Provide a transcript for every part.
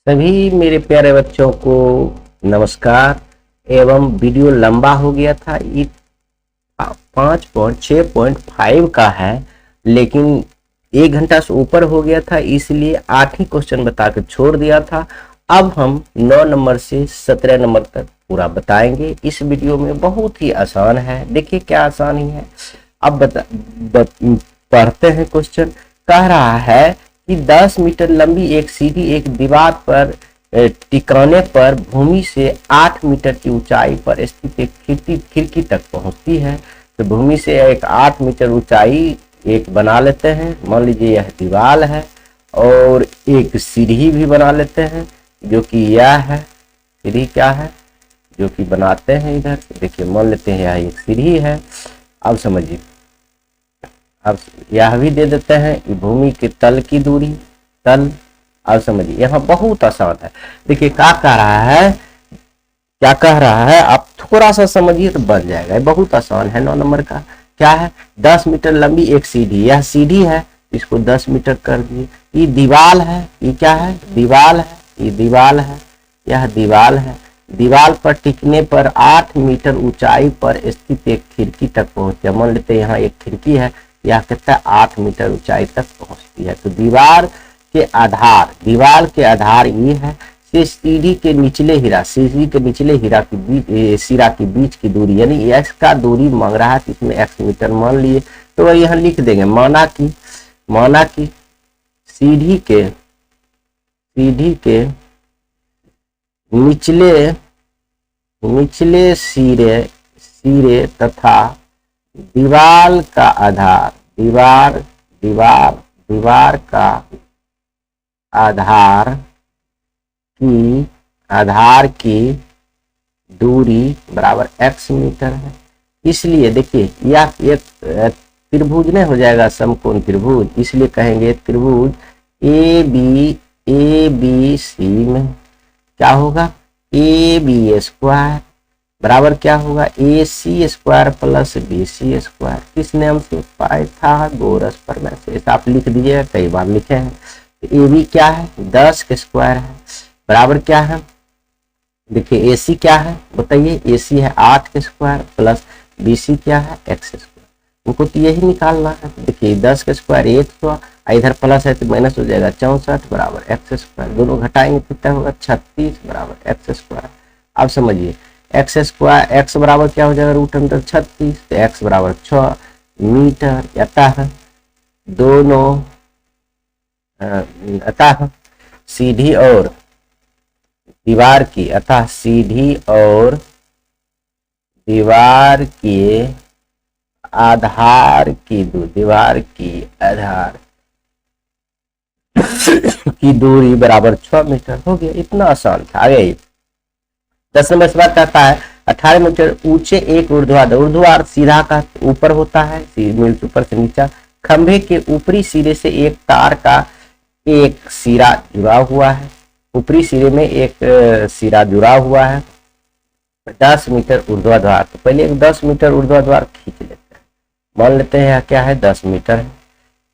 सभी मेरे प्यारे बच्चों को नमस्कार। एवं वीडियो लंबा हो गया था, ये 5.6.5 का है, लेकिन 1 घंटा से ऊपर हो गया था, इसलिए 8 ही क्वेश्चन बता के छोड़ दिया था। अब हम 9 नंबर से 17 नंबर तक पूरा बताएंगे। इस वीडियो में बहुत ही आसान है, देखिए क्या आसानी है। अब पढ़ते हैं। क्वेश्चन कह रहा है कि 10 मीटर लंबी एक सीढ़ी एक दीवार पर टिकाने पर भूमि से 8 मीटर की ऊंचाई पर स्थित एक खिड़की तक पहुंचती है। तो भूमि से एक 8 मीटर ऊंचाई एक बना लेते हैं, मान लीजिए यह दीवार है, और एक सीढ़ी भी बना लेते हैं जो कि यह है। सीढ़ी क्या है जो कि बनाते हैं इधर, देखिए मान लेते हैं यह एक सीढ़ी है। अब समझिए, अब यह भी दे देते हैं भूमि के तल की दूरी, तल। अब समझिए यहाँ बहुत आसान है। देखिए क्या कह रहा है, क्या कह रहा है, आप थोड़ा सा समझिए तो बन जाएगा। ये बहुत आसान है। 9 नंबर का क्या है, 10 मीटर लंबी एक सीढ़ी, यह सीढ़ी है, इसको 10 मीटर कर दिए। ये दीवार है, ये क्या है, दीवार है, ये दीवार है, यह दीवार है। दीवार पर टिकने पर 8 मीटर ऊंचाई पर स्थित एक खिड़की तक पहुंचे। मान लेते हैं यहाँ एक खिड़की है, यह कहता है 8 मीटर ऊंचाई तक पहुंचती है। तो दीवार के आधार ये है से सीढ़ी के निचले हीरा, सीढ़ी के निचले हीरा के बीच सिरा के बीच की दूरी, यानी एक्स का दूरी मांग रहा है, तो इसमें एक्स मीटर मान लिए। तो वह यहाँ लिख देंगे, माना कि सीढ़ी के निचले सिरे तथा दीवार का आधार, दीवार का आधार की दूरी बराबर x मीटर है। इसलिए देखिए यह एक त्रिभुज नहीं हो जाएगा, समकोण त्रिभुज, इसलिए कहेंगे त्रिभुज ए बी सी में क्या होगा, ए बी स्क्वायर बराबर क्या होगा, A C square plus B C square. किसने हमसे पाइथागोरस प्रमेय से, आप लिख दीजिएगा, कई बार लिखे हैं। तो ए बी क्या है, 10 के स्क्वायर है, बराबर क्या है, देखिए ए सी क्या है बताइए, ए सी है 8 के स्क्वायर प्लस बी सी क्या है, एक्स स्क्वायर। उनको तो यही निकालना है। देखिए 10 के स्क्वायर 100, इधर प्लस है तो माइनस हो जाएगा, 64 बराबर एक्स स्क्वायर। दोनों घटाएंगे कितना होगा, 36 बराबर एक्स स्क्वायर। अब समझिए एक्स स्क्वायर, एक्स बराबर क्या हो जाएगा, √36, तो एक्स बराबर 6 मीटर। अतः दोनों अतः सीढ़ी और दीवार की, अतः सीढ़ी और दीवार के आधार की दीवार की आधार की दूरी बराबर 6 मीटर हो गया। इतना आसान था। आगे 10 नंबर से बात करता है 18 मीटर ऊंचे एक ऊर्ध्वाधर सीधा का ऊपर होता है, ऊपर से नीचा। खंभे के ऊपरी सिरे से एक तार का एक सिरा जुड़ा हुआ है, ऊपरी सिरे में एक सिरा जुड़ा हुआ है 10 मीटर ऊर्ध्वाधर। तो पहले एक 10 मीटर ऊर्ध्वाधर खींच लेते हैं, मान लेते हैं क्या है, 10 मीटर है,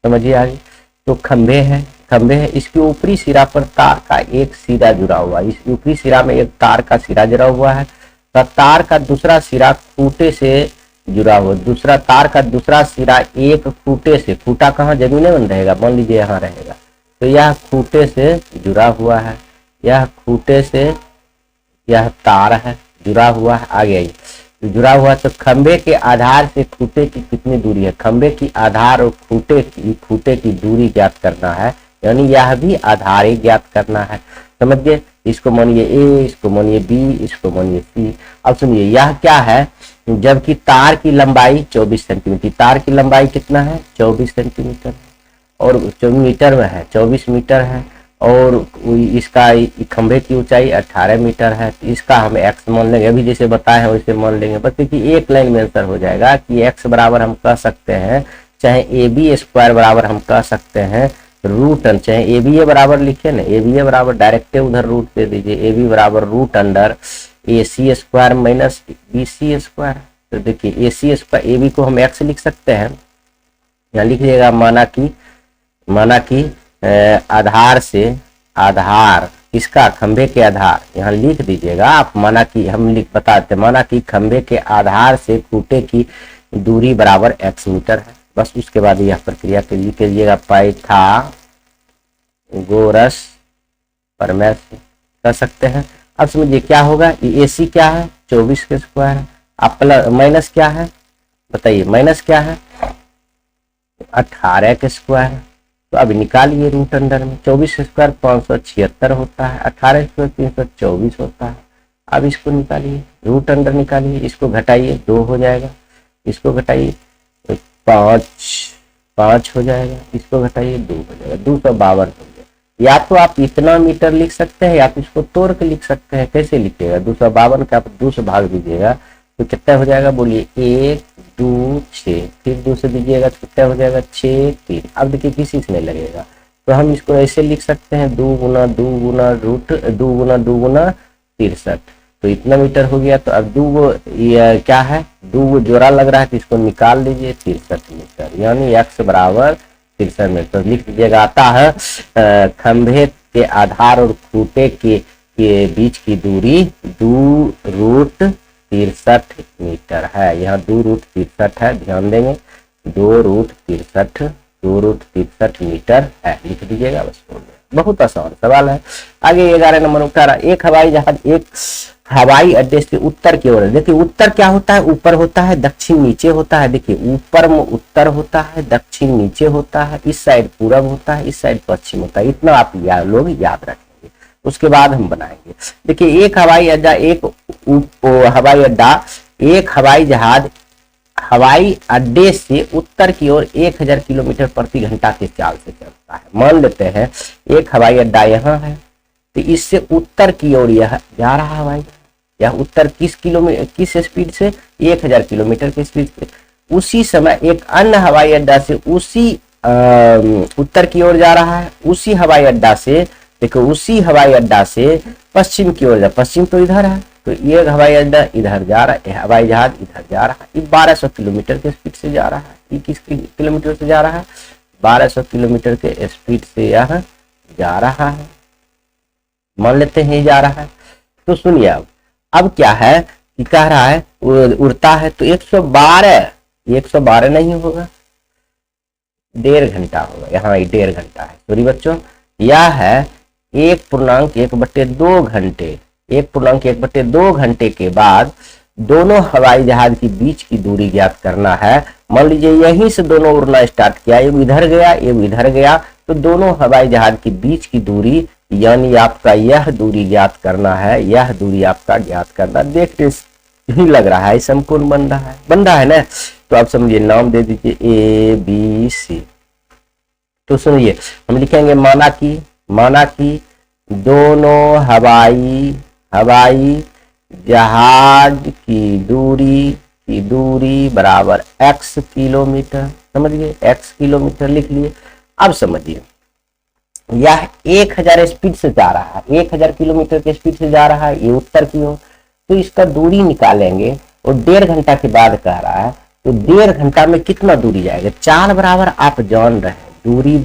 समझिए आगे। तो खंभे है, इसके ऊपरी सिरा पर तार का एक सिरा जुड़ा हुआ है, इस ऊपरी सिरा में एक तार का सिरा जुड़ा हुआ है। तो तार का दूसरा सिरा खूंटे से जुड़ा हुआ, दूसरा तार का दूसरा सिरा एक खूंटे से, खूंटा कहाँ, जमीन में रहेगा, मान लीजिए यहाँ रहेगा, तो यह खूंटे से जुड़ा हुआ है, यह खूंटे से यह तार है जुड़ा हुआ है। आगे आइए, तो जुड़ा हुआ, तो खंबे के आधार से खूंटे की कितनी दूरी है, खंबे की आधार और खूंटे की दूरी ज्ञात करना है, यानी यह भी आधार ही ज्ञात करना है। समझिए, इसको मानिए ए, इसको मानिए बी, इसको मानिए सी। अब सुनिए यह क्या है, जबकि तार की लंबाई 24 सेंटीमीटर, तार की लंबाई कितना है, 24 सेंटीमीटर, और 24 मीटर में है, 24 मीटर है, और इसका खंभे की ऊंचाई 18 मीटर है। तो इसका हम x मान लेंगे, अभी जैसे बताए हैं वैसे मान लेंगे, बस क्योंकि एक लाइन में आंसर हो जाएगा कि x बराबर हम कह सकते हैं, चाहे ए बी स्क्वायर बराबर हम कह सकते हैं √, चाहे ए बी ए बराबर लिखे ना, ए बी ए बराबर डायरेक्ट उधर रूट दे दीजिए, ए बी बराबर √under A C square minus B C square. तो देखिए ए सी स्क्वायर, ए बी को हम x लिख सकते हैं, यहाँ लिख लीजिएगा, माना कि आधार से आधार, इसका खंभे के आधार, यहाँ लिख दीजिएगा आप, माना कि हम लिख बताते, माना कि खंभे के आधार से खूंटे की दूरी बराबर x मीटर है। बस उसके बाद यह प्रक्रिया के लिए कीजिएगा पाइथागोरस प्रमेय से कर सकते हैं। अब समझिए क्या होगा, ये AC क्या है 24 के स्क्वायर है, आप प्लस माइनस क्या है बताइए, माइनस क्या है 18 के स्क्वायर है। तो अब निकालिए रूट अंडर में, 24 स्क्वायर 576 होता है, 18 स्क्वायर 324 होता है। अब इसको निकालिए, रूट अंडर निकालिए, इसको घटाइए 2 हो जाएगा, इसको घटाइए 5 हो जाएगा, इसको घटाइए 2 हो जाएगा, 252 हो गया। या तो आप इतना मीटर लिख सकते हैं या तो इसको तोड़ के लिख सकते हैं। कैसे लिखिएगा, 252 का आप 2 से भाग दीजिएगा तो कितना हो जाएगा बोलिए, 1 2 6, फिर 2 से दीजिएगा तो कितना हो जाएगा 6 3। अब देखिए किसी से नहीं लगेगा, तो हम इसको ऐसे लिख सकते हैं 2 गुना 2 गुना रूट 2 गुना 2 गुना 63, तो इतना मीटर हो गया। तो अब 2 ये क्या है, 2 जोड़ा लग रहा है तो इसको निकाल लीजिए 63 मीटर, यानी x बराबर 63 मीटर। तो लिख दीजिएगा, आता है खंभे के आधार और खूंटे के बीच की दूरी 2 रूट 63 मीटर है। यहाँ 2 रूट 63 है, ध्यान देंगे 2 रूट 63 मीटर है, लिख दीजिएगा बस। बहुत आसान सवाल है। आगे 11 नंबर उत्तर, एक हवाई जहाज एक हवाई अड्डे से उत्तर की ओर, देखिए उत्तर क्या होता है, ऊपर होता है, दक्षिण नीचे होता है। देखिए ऊपर में उत्तर होता है, दक्षिण नीचे होता है, इस साइड पूरब होता है, इस साइड पश्चिम होता है। इतना आप लोग याद रखेंगे, उसके बाद हम बनाएंगे। देखिए एक हवाई अड्डा, एक हवाई जहाज हवाई अड्डे से उत्तर की ओर 1000 किलोमीटर प्रति घंटा के चाल से चलता है। मान लेते हैं एक हवाई अड्डा यहाँ है, तो इससे उत्तर की ओर यह जा रहा है भाई, यह उत्तर किस स्पीड से, 1000 किलोमीटर की स्पीड से। उसी समय एक अन्य हवाई अड्डा से उसी उत्तर की ओर जा रहा है, उसी हवाई अड्डा से, देखो उसी हवाई अड्डा से पश्चिम की ओर जा, पश्चिम तो इधर है, तो ये हवाई अड्डा इधर जा रहा है, हवाई जहाज इधर जा रहा है। ये 1200 किलोमीटर के स्पीड से जा रहा है। ये किस किलोमीटर से जा रहा है, 1200 किलोमीटर के स्पीड से यह जा रहा है, मान लेते हैं ये जा रहा है। तो सुनिए अब क्या है कि कह रहा है उड़ता है, तो 112 नहीं होगा, 1.5 घंटा होगा। यहाँ 1.5 घंटा है, सॉरी बच्चों, यह है 1.1/2 घंटे। 1.1/2 घंटे के बाद दोनों हवाई जहाज के बीच की दूरी ज्ञात करना है। मान लीजिए यहीं से दोनों उड़ना स्टार्ट किया, एक इधर गया एक इधर गया, तो दोनों हवाई जहाज के बीच की दूरी यानी आपका यह दूरी ज्ञात करना है, यह दूरी आपका ज्ञात करना। देखते ही लग रहा है समकोण बन रहा है ना। तो आप समझिए नाम दे दीजिए ABC। तो सुनिए हम लिखेंगे माना कि दोनों हवाई जहाज की दूरी बराबर x किलोमीटर, समझ गए, x किलोमीटर लिख लिए। अब समझिए यह 1000 स्पीड से जा रहा है, 1000 किलोमीटर के स्पीड से जा रहा है, ये उत्तर की ओर। तो इसका दूरी निकालेंगे और 1.5 घंटा के बाद कह रहा है, तो 1.5 घंटा में कितना दूरी जाएगा, चाल बराबर आप जान रहे हैं दूरी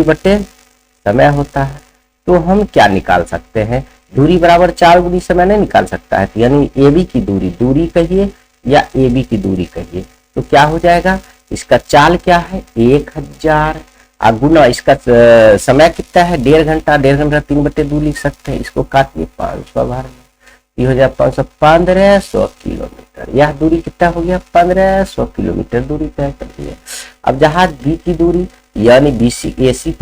बटे समय होता है। तो हम क्या निकाल सकते हैं, दूरी बराबर 4 गुनी समय नहीं निकाल सकता है, तो यानी AB की दूरी कहिए या AB की दूरी कहिए, तो क्या हो जाएगा, इसका चाल क्या है 1000 गुना इसका समय कितना है 1.5 घंटा, 1.5 घंटा 3/2 लिख सकते हैं। इसको काटिए 500 बार, ये हो जाए 1500 किलोमीटर। यह दूरी कितना हो गया, 1500 किलोमीटर दूरी तय कर दी है। अब जहाज B की दूरी यानी AC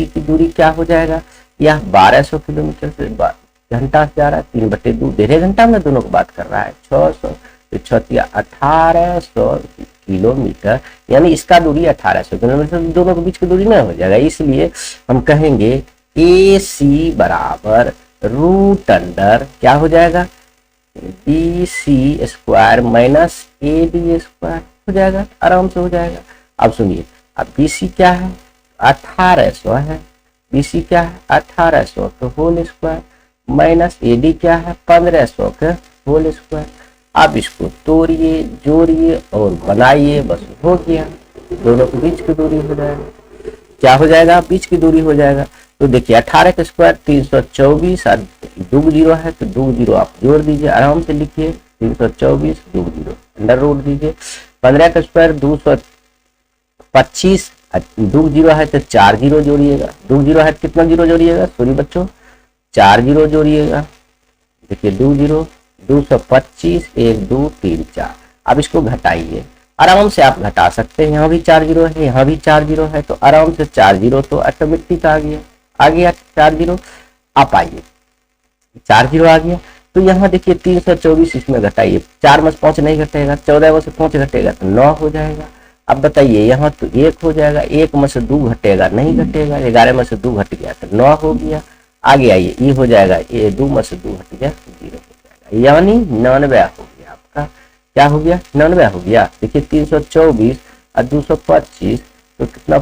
की दूरी क्या हो जाएगा, यह 1200 किलोमीटर से घंटा से जा रहा है, 3/2, 1.5 घंटा में दोनों को बात कर रहा है, 600 1800 किलोमीटर, यानी इसका दूरी 1800 किलोमीटर, दोनों के बीच की दूरी ना हो जाएगा। इसलिए हम कहेंगे AC बराबर रूट अंडर क्या हो जाएगा, BC square minus AD square हो जाएगा, आराम से हो जाएगा। अब सुनिए, अब BC क्या है 1800 है, BC क्या है 1800 के होल स्क्वायर माइनस AD क्या है 1500 के होल स्क्वायर। आप इसको तोड़िए, जोड़िए और बनाइए, बस हो गया, दोनों के बीच की दूरी हो जाएगा। क्या हो जाएगा, बीच की दूरी हो जाएगा। तो देखिए 18 का स्क्वायर 324, और 2 जीरो है तो 2 जीरो आप जोड़ दीजिए, आराम से लिखिए 324 2 जीरो अंडर रूट दीजिए। 15 का स्क्वायर 225, 2 जीरो है तो 4 जीरो जोड़िएगा, 2 जीरो है कितना जीरो जोड़िएगा, सॉरी बच्चों 4 जीरो जोड़िएगा। देखिए 2 जीरो 225 1 2 3 4। अब इसको घटाइए, आराम से आप घटा सकते हैं, यहाँ भी 4 जीरो है, यहाँ भी 4 जीरो है, तो आराम से 4 जीरो तो ऑटोमेटिक आ गया 4 जीरो। आप आइए 4 जीरो आ गया, तो यहाँ देखिए 324 इसमें घटाइए, 4 में से 5 नहीं घटेगा, 14 में से 5 घटेगा तो 9 हो जाएगा। अब बताइए यहाँ तो 1 हो जाएगा, 1 में से 2 घटेगा, नहीं घटेगा, 11 में से 2 घट गया तो 9 हो गया। आगे आइए, ये हो जाएगा, ये 2 में से 2 घट गया 0 हो जाएगा, यानी 99 हो गया आपका। क्या हो गया, 99 हो गया। देखिए 324 और 225 तो कितना,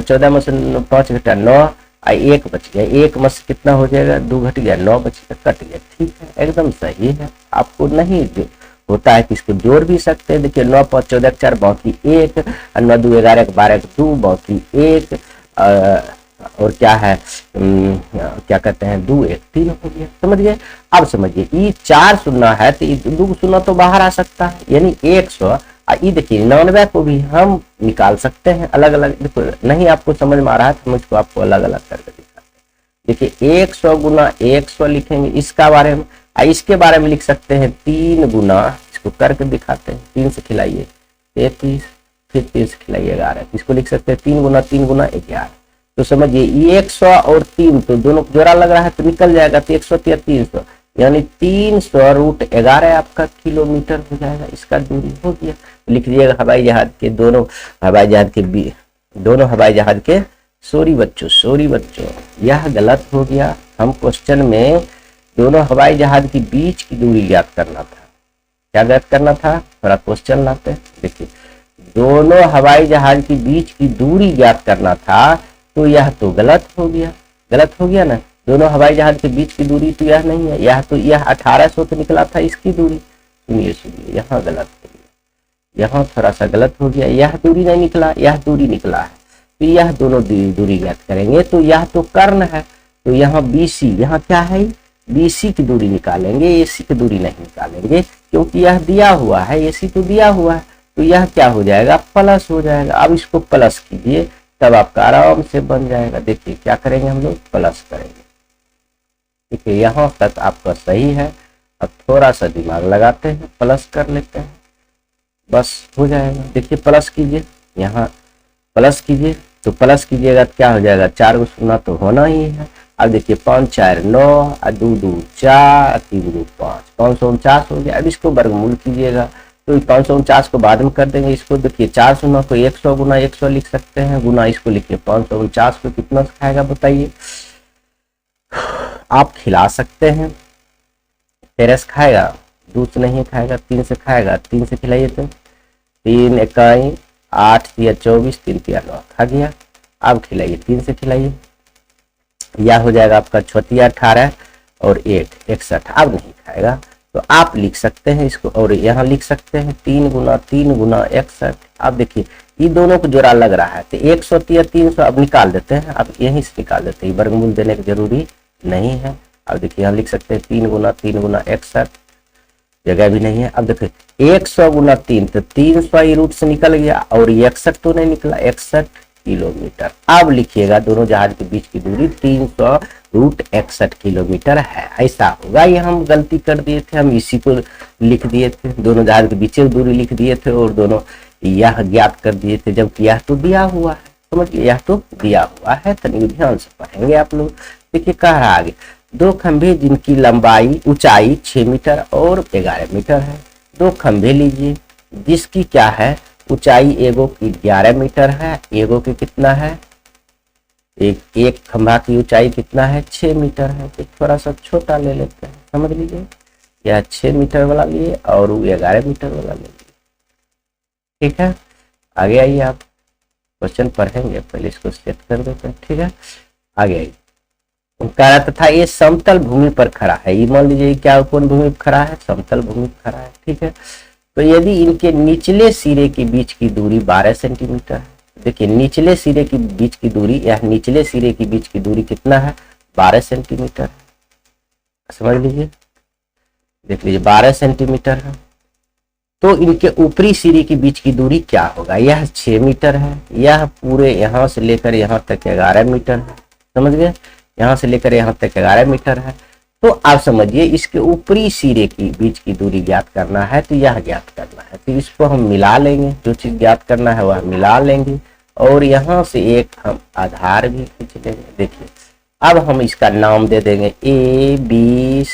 14 में से 5 घटा 9, 1 बच गया, 1 में से कितना हो जाएगा, 2 घट गया, 9 बच गया, कट गया। ठीक है, एकदम सही है। आपको नहीं जो होता है कि इसको जोड़ भी सकते हैं। देखिए 9 5 14 4 बाकी 1, 9 2 11 12 2 बाकी 1, और क्या है, क्या कहते हैं 2 1 3 हो गया। समझ गए। अब समझिए ये 4 शून्य है तो 2 शून्य तो बाहर आ सकता है, यानी 100। ये देखिए 99 को भी हम निकाल सकते हैं अलग अलग। देखो नहीं आपको समझ में आ रहा है तो मुझको आपको अलग अलग करके दिखाते हैं। देखिए 100 गुना 100 लिखेंगे, इसका बारे में, इसके बारे में लिख सकते हैं 3 गुना, इसको करके दिखाते हैं, 3 से खिलाइए 33, फिर 3 से खिलाइए 11, इसको लिख सकते हैं 3 गुना 11। तो समझिए ये 100 और 3 तो दोनों जोड़ा लग रहा है तो निकल जाएगा, तो 100 300 यानी 300 रूट 11 आपका किलोमीटर हो जाएगा, इसका दूरी हो गया। लिख दिएगा हवाई जहाज के दोनों हवाई जहाज के सॉरी बच्चों यह गलत हो गया। हम क्वेश्चन में दोनों हवाई जहाज के बीच की दूरी ज्ञात करना था। क्या ज्ञात करना था, थोड़ा क्वेश्चन लाते हैं। देखिए दोनों हवाई जहाज के बीच की दूरी ज्ञात करना था, तो यह तो गलत हो गया ना। दोनों हवाई जहाज के बीच की दूरी तो यह नहीं है, यह 1800 तो निकला था इसकी दूरी। सुनिए यहाँ गलत हो गया, यहाँ थोड़ा सा गलत हो गया, यह दूरी नहीं निकला, यह दूरी निकला है। तो यह दोनों दूरी ज्ञात करेंगे, तो यह तो कर्ण है, तो यहाँ BC, यहाँ क्या है BC की दूरी निकालेंगे, AC की दूरी नहीं निकालेंगे, क्योंकि यह दिया हुआ है, AC तो दिया हुआ है, तो यह क्या हो जाएगा, प्लस हो जाएगा। अब इसको प्लस कीजिए तब आपका आराम से बन जाएगा। देखिए क्या करेंगे हम लोग, प्लस करेंगे। ठीक है, यहाँ तक आपका सही है। अब थोड़ा सा दिमाग लगाते हैं, प्लस कर लेते हैं, बस हो जाएगा। देखिए प्लस कीजिए, यहाँ प्लस कीजिए, तो प्लस कीजिएगा तो क्या हो जाएगा, 4 को शून्य तो होना ही है। अब देखिए 5 4 9 और 2 2 4 3 2 5, 549 हो गया। अब इसको वर्गमूल कीजिएगा, तो 549 को बाद में कर देंगे। इसको देखिए 4 शून्य को 100 गुना 100 लिख सकते हैं, गुना इसको लिखिए 549 को कितना खाएगा बताइए। आप खिला सकते हैं, तेरस खाएगा, 2 से नहीं खाएगा, 3 से खाएगा, 3 से खिलाइए तो 3 इकाई 8 3 24 3 3 9 खा गया। अब खिलाइए, 3 से खिलाइए, यह हो जाएगा आपका 18 और 8 61। अब नहीं खाएगा तो आप लिख सकते हैं इसको, और यहाँ लिख सकते हैं 3 गुना 61। अब देखिए ये दोनों को जोड़ा लग रहा है, तो 100 300 अब निकाल देते हैं, अब यहीं से निकाल देते हैं, वर्गमूल देने की जरूरी नहीं है। अब देखिए यहाँ लिख सकते हैं 3 गुना 61, जगह भी नहीं है। अब देखिए 100 गुना 3 तो 300 रूट से निकल गया, और 61 तो नहीं निकला, 61 किलोमीटर। अब लिखिएगा दोनों जहाज के बीच की दूरी 300 रूट 61 किलोमीटर है। ऐसा होगा, ये हम गलती कर दिए थे, हम इसी को लिख दिए थे, दोनों जहाज के बीच की दूरी लिख दिए थे और दोनों यह ज्ञात कर दिए थे, जबकि यह तो दिया हुआ है। समझिए यह तो दिया हुआ है, तनिक ध्यान से पढ़ेंगे आप लोग। देखिए कह रहा आगे, 2 खंभे जिनकी लंबाई ऊंचाई 6 मीटर और 11 मीटर है। 2 खंभे लीजिए जिसकी क्या है, ऊंचाई एगो की 11 मीटर है, एगो की कितना है, एक खंभा की ऊंचाई कितना है, 6 मीटर है। तो थोड़ा सा छोटा ले लेते हैं, समझ लीजिए, यह 6 मीटर वाला लिए और वो 11 मीटर वाला ले लिए। ठीक है, आगे आइए, आप क्वेश्चन पढ़ेंगे, पहले इसको सेट कर देते हैं। ठीक है, आगे आइए। कह रहा था ये समतल भूमि पर खड़ा है, ये मान लीजिए क्या कौन भूमि पर खड़ा है, समतल भूमि पर खड़ा है। ठीक है, तो यदि इनके निचले सिरे के बीच की दूरी 12 सेंटीमीटर है, देखिए निचले सिरे की बीच की दूरी, यह निचले सिरे की बीच की दूरी कितना है, 12 सेंटीमीटर। समझ लीजिए, देख लीजिए 12 सेंटीमीटर है। तो इनके ऊपरी सिरे के बीच की दूरी क्या होगा, यह 6 मीटर है, यह पूरे यहां से लेकर यहां तक 11 मीटर है। समझ गए, यहां से लेकर यहां तक 11 मीटर है। तो आप समझिए इसके ऊपरी सिरे की बीच की दूरी ज्ञात करना है, तो यह ज्ञात करना है, तो इसको हम मिला लेंगे, जो चीज ज्ञात करना है वह मिला लेंगे, और यहां से एक हम आधार भी खींच लेंगे। देखिए अब हम इसका नाम दे देंगे ABCDE।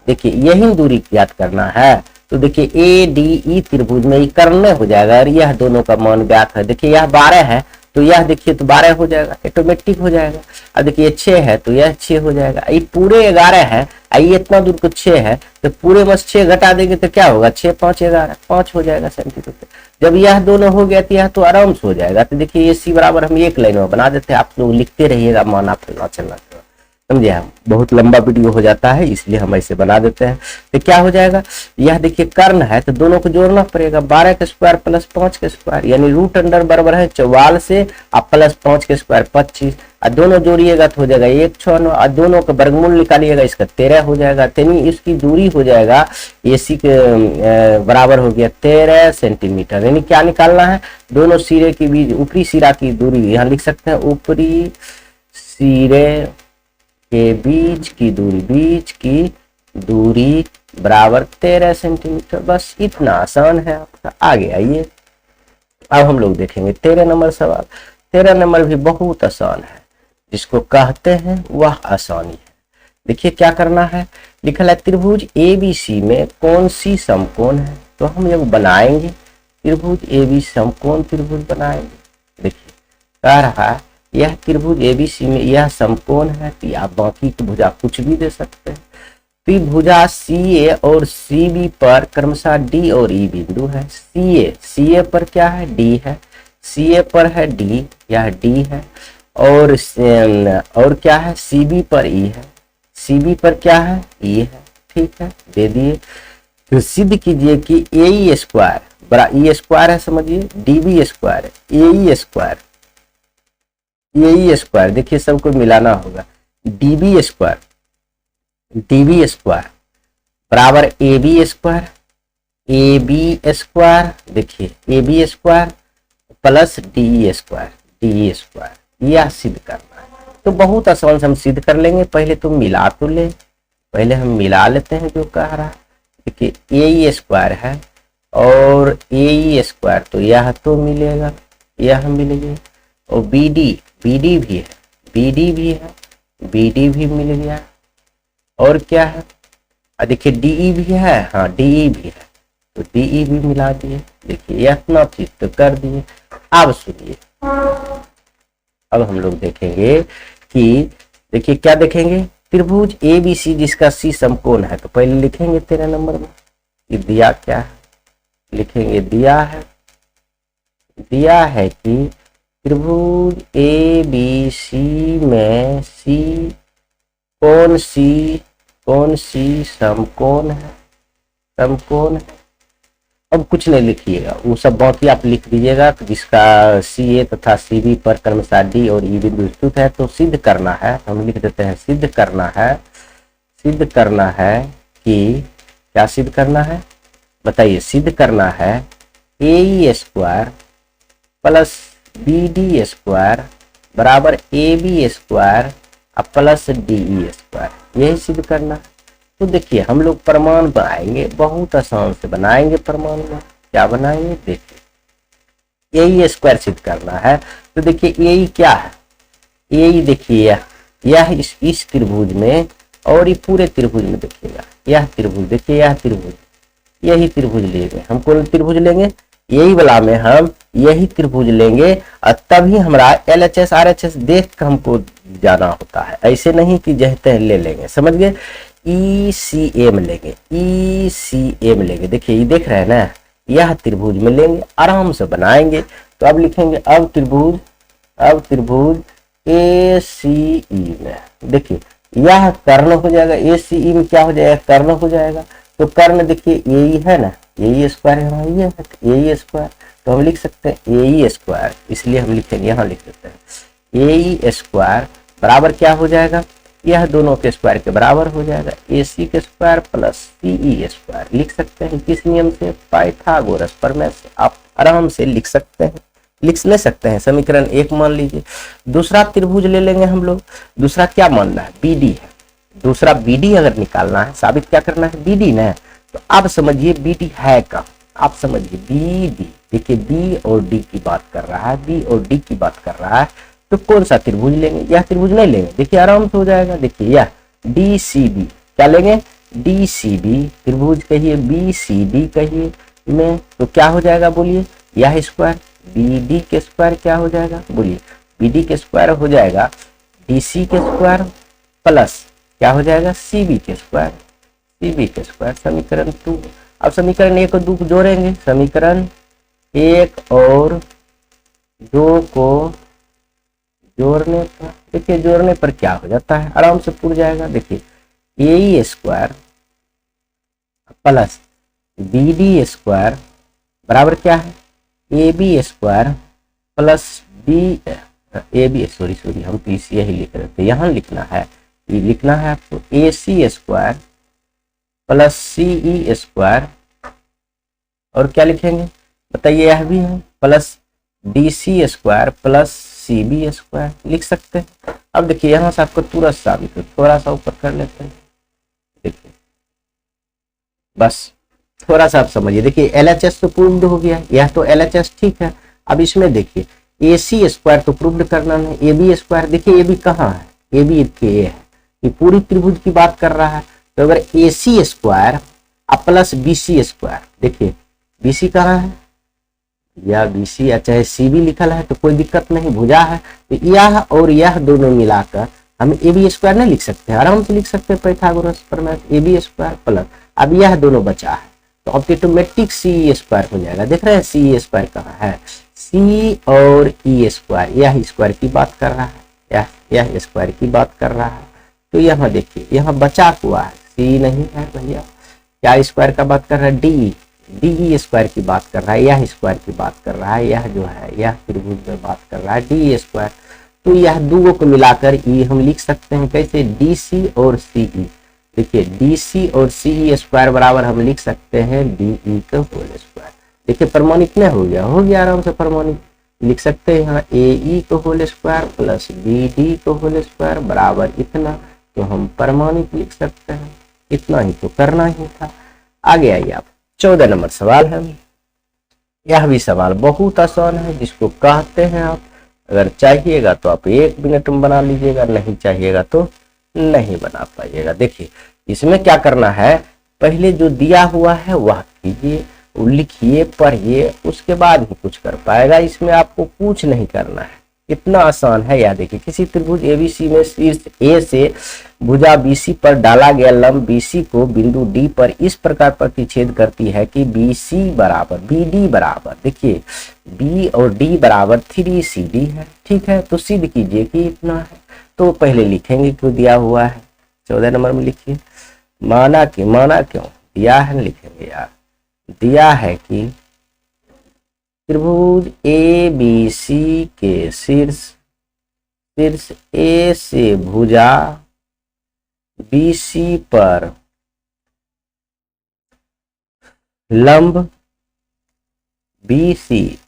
देखिए यही दूरी ज्ञात करना है, तो देखिए ADE त्रिभुज में कर्ण हो जाएगा, और यह दोनों का मान ज्ञात है। देखिए यह 12 है, तो यह देखिए तो 12 हो जाएगा, ऑटोमेटिक हो जाएगा। अब देखिए 6 है, तो यह 6 हो जाएगा। ये पूरे 11 है, ये इतना दूर को 6 है, तो पूरे में 6 घटा देंगे तो क्या होगा, 6 5 11, 5 हो जाएगा सेंटीमीटर। जब यह दोनों हो गया तो यह तो आराम से हो जाएगा। तो देखिए ये C बराबर हम एक लाइन में बना देते हैं, आप लोग लिखते रहिएगा, मान आप चलना समझे। हम बहुत लंबा वीडियो हो जाता है, इसलिए हम ऐसे बना देते हैं। तो क्या हो जाएगा, यह देखिए कर्ण है, तो दोनों को जोड़ना पड़ेगा, 12 के स्क्वायर प्लस 5 के स्क्वायर, यानी रूट अंडर बराबर है 44 से आप प्लस 5 के स्क्वायर 25, और दोनों जोड़िएगा तो हो जाएगा 169, और दोनों का वर्गमूल निकालिएगा, इसका 13 हो जाएगा। यानी इसकी दूरी हो जाएगा AC के बराबर हो गया 13 सेंटीमीटर। यानी क्या निकालना है, दोनों सिरे के बीच ऊपरी सिरा की दूरी यहाँ लिख सकते हैं, ऊपरी सिरे के बीच की दूरी बराबर 13 सेंटीमीटर। बस इतना आसान है आपका। आगे आइए, अब हम लोग देखेंगे 13 नंबर सवाल। 13 नंबर भी बहुत आसान है, जिसको कहते हैं वह आसानी है। देखिए क्या करना है, लिखा है त्रिभुज ABC में कौन सी समकोण है, तो हम ये बनाएंगे त्रिभुज ABC समकोण त्रिभुज बनाएंगे। देखिए कह रहा है यह त्रिभुज ABC में यह समकोण है, तो आप बाकी की भुजा कुछ भी दे सकते हैं। तो भुजा CA और CB पर क्रमशः D और E बिंदु है। CA पर क्या है, D है, CA पर है D, यह D है, और क्या है, CB पर E है, CB पर क्या है, E है। ठीक है, दे दिए। तो सिद्ध कीजिए कि AE स्क्वायर बड़ा E स्क्वायर है, समझिए DB square AE square, AE square देखिए सबको मिलाना होगा, DB स्क्वायर बराबर AB स्क्वायर, देखिए AB square plus DE square, यह सिद्ध करना है। तो बहुत आसान से हम सिद्ध कर लेंगे। पहले तो मिला तो ले, पहले हम मिला लेते हैं जो कह रहा है। देखिए AE स्क्वायर है और AE स्क्वायर, तो यह तो मिलेगा, यह मिलेगा, और BD भी है, BD भी मिल गया, और क्या है, देखिए DE भी है, हाँ DE भी है, तो DE भी मिला दिए। देखिए इतना चीज तो कर दिए। अब सुनिए, अब हम लोग देखेंगे कि देखिए क्या देखेंगे, त्रिभुज ABC जिसका C समकोण है, तो पहले लिखेंगे 13 नंबर में कि दिया क्या है, लिखेंगे दिया है कि त्रिभुज ABC में कौन सी समकोण है। अब कुछ नहीं लिखिएगा, वो सब बाकी आप लिख दीजिएगा, जिसका CA तथा CB पर क्रमशः D और E बिंदु स्थित है। तो सिद्ध करना है, हम लिख देते हैं सिद्ध करना है कि क्या सिद्ध करना है, बताइए। सिद्ध करना है AE square plus BD square बराबर AB square plus DE square, यही सिद्ध करना है। तो देखिए हम लोग प्रमाण बनाएंगे, बहुत आसान से बनाएंगे प्रमाण में। क्या बनाएंगे, देखिए AE स्क्वायर सिद्ध करना है। तो देखिए AE क्या है, AE देखिए यह इस त्रिभुज में और ये पूरे त्रिभुज में देखिएगा, यह त्रिभुज देखिए, यह त्रिभुज, यही त्रिभुज लेंगे। हम कौन त्रिभुज लेंगे, यही वाला में हम यही त्रिभुज लेंगे, और तभी हमारा LHS RHS देख कर हमको जाना होता है, ऐसे नहीं कि जहते ले लेंगे। समझ गए, ECM लेंगे। देखिए ये देख रहे हैं ना, यह त्रिभुज में लेंगे, आराम से बनाएंगे। तो अब लिखेंगे अब त्रिभुज ACE में, देखिए यह कर्ण हो जाएगा, ACE में क्या हो जाएगा, कर्ण हो जाएगा। तो कर्ण देखिए यही है ना, ए स्क्वायर यहाँ ये है, ए स्क्वायर, तो हम लिख सकते हैं ए स्क्वायर, इसलिए हम लिखेंगे यहाँ लिख सकते हैं ए स्क्वायर बराबर क्या हो जाएगा, यह दोनों के स्क्वायर के बराबर हो जाएगा, ए सी के स्क्वायर प्लस सी स्क्वायर। लिख सकते हैं किस नियम से, पाइथागोरस प्रमेय से आप आराम से लिख सकते हैं, ले सकते हैं। समीकरण 1 मान लीजिए। दूसरा त्रिभुज ले लेंगे हम लोग। दूसरा क्या मानना है, बीडी है। दूसरा बीडी अगर निकालना है, साबित क्या करना है, बीडी ना। तो आप समझिए बीडी है कहाँ, आप समझिए बीडी, देखिए बी और डी की बात कर रहा है, बी और डी की बात कर रहा है, तो कौन सा त्रिभुज लेंगे, यह त्रिभुज नहीं लेंगे, देखिए आराम से हो जाएगा। देखिए यह डी सी बी, क्या लेंगे, डी सी बी त्रिभुज कहिए, बी सी डी कहिए में, तो क्या हो जाएगा बोलिए, यह स्क्वायर बी डी के स्क्वायर क्या हो जाएगा बोलिए, बी डी के स्क्वायर हो जाएगा डी सी के स्क्वायर प्लस क्या हो जाएगा, सी बी के स्क्वायर, सी बी के स्क्वायर। समीकरण 2। अब समीकरण 1 और 2 को जोड़ेंगे, समीकरण 1 और 2 को जोड़ने पर, देखिए जोड़ने पर क्या हो जाता है, आराम से पूछ जाएगा। देखिए A square plus B D square बराबर क्या है, A B square plus B A B, sorry हम तो इसे यही लिख रहे थे, यहाँ लिखना है, ये लिखना है आपको A C square plus C E square, और क्या लिखेंगे बताइए, यह भी है plus D C square plus C B square, लिख सकते हैं। अब देखिए यहाँ से आपको तुरंत साबित हो, थोड़ा सा ऊपर कर लेते हैं, देखिए बस थोड़ा सा आप समझिए। देखिए LHS तो प्रूव्ड हो गया, यह तो LHS ठीक है। अब इसमें देखिए ए सी स्क्वायर तो प्रूव्ड करना है, ए बी स्क्वायर, देखिए ए बी कहाँ है, ए बी के है, ये पूरी त्रिभुज की बात कर रहा है। तो अगर A C square plus B C square, देखिए बी सी कहाँ है, या बी सी या चाहे सी बी लिखल है तो कोई दिक्कत नहीं, भुजा है, तो यह और यह दोनों मिलाकर हम ए बी स्क्वायर नहीं लिख सकते, आराम से लिख सकते हैं पाइथागोरस प्रमेय, ए बी स्क्वायर प्लस, अब यह दोनों बचा है तो ऑटोमेटिक सी स्क्वायर हो जाएगा। देख रहे हैं सी स्क्वायर कहाँ है, सी और ई स्क्वायर, यह स्क्वायर की बात कर रहा है, यह स्क्वायर की बात कर रहा है। तो यहाँ देखिए यहाँ बचा हुआ है, सी नहीं है भैया, क्या स्क्वायर का बात कर रहा है, डी डी स्क्वायर की बात कर रहा है, यह स्क्वायर की बात कर रहा है, यह जो है यह त्रिभुज में बात कर रहा है डी स्क्वायर। तो यह दोनों को मिलाकर ई हम लिख सकते हैं कैसे, डी सी और सी ई। देखिए डी सी और सी ई स्क्वायर बराबर हम लिख सकते हैं डी ई का होल स्क्वायर। देखिए प्रमाणित नहीं हो गया आराम से प्रमाणित लिख सकते हैं। यहाँ ए ई को whole square plus B D को होल स्क्वायर बराबर इतना, तो हम प्रमाणित लिख सकते हैं, इतना ही तो करना ही था। आगे आइए आप 14 नंबर सवाल है। यह भी सवाल बहुत आसान है, जिसको कहते हैं आप अगर चाहिएगा तो आप 1 मिनट में बना लीजिएगा, नहीं चाहिएगा तो नहीं बना पाइएगा। देखिए इसमें क्या करना है, पहले जो दिया हुआ है वह कीजिए, लिखिए, पढ़िए, उसके बाद ही कुछ कर पाएगा। इसमें आपको कुछ नहीं करना है, इतना आसान है। याद देखिए किसी त्रिभुज एबीसी में शीर्ष ए से भुजा बीसी पर डाला गया लंब बीसी को बिंदु डी पर इस प्रकार प्रतिच्छेद करती है कि बीसी बराबर बीडी बराबर, देखिए बी और डी बराबर 3CD है, ठीक है। तो सिद्ध कीजिए कि इतना है। तो पहले लिखेंगे क्यों दिया हुआ है, 14 नंबर में लिखिए, माना क्यों दिया है, लिखेंगे यार, दिया है कि त्रिभुज ए बी सी के शीर्ष ए से भुजा बीसी पर लंब बीसी,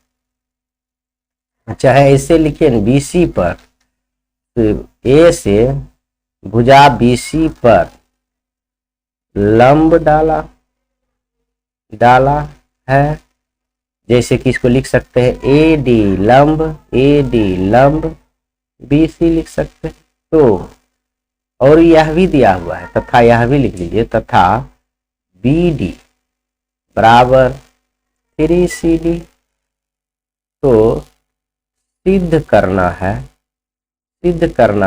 चाहे ऐसे लिखिए बीसी पर, तो ए से भुजा बीसी पर लंब डाला है, जैसे कि इसको लिख सकते हैं ए डी लंब बीसी लिख सकते हैं। तो और यह भी दिया हुआ है, तथा यह भी लिख लीजिए, तथा बी डी बराबर 3CD। तो सिद्ध करना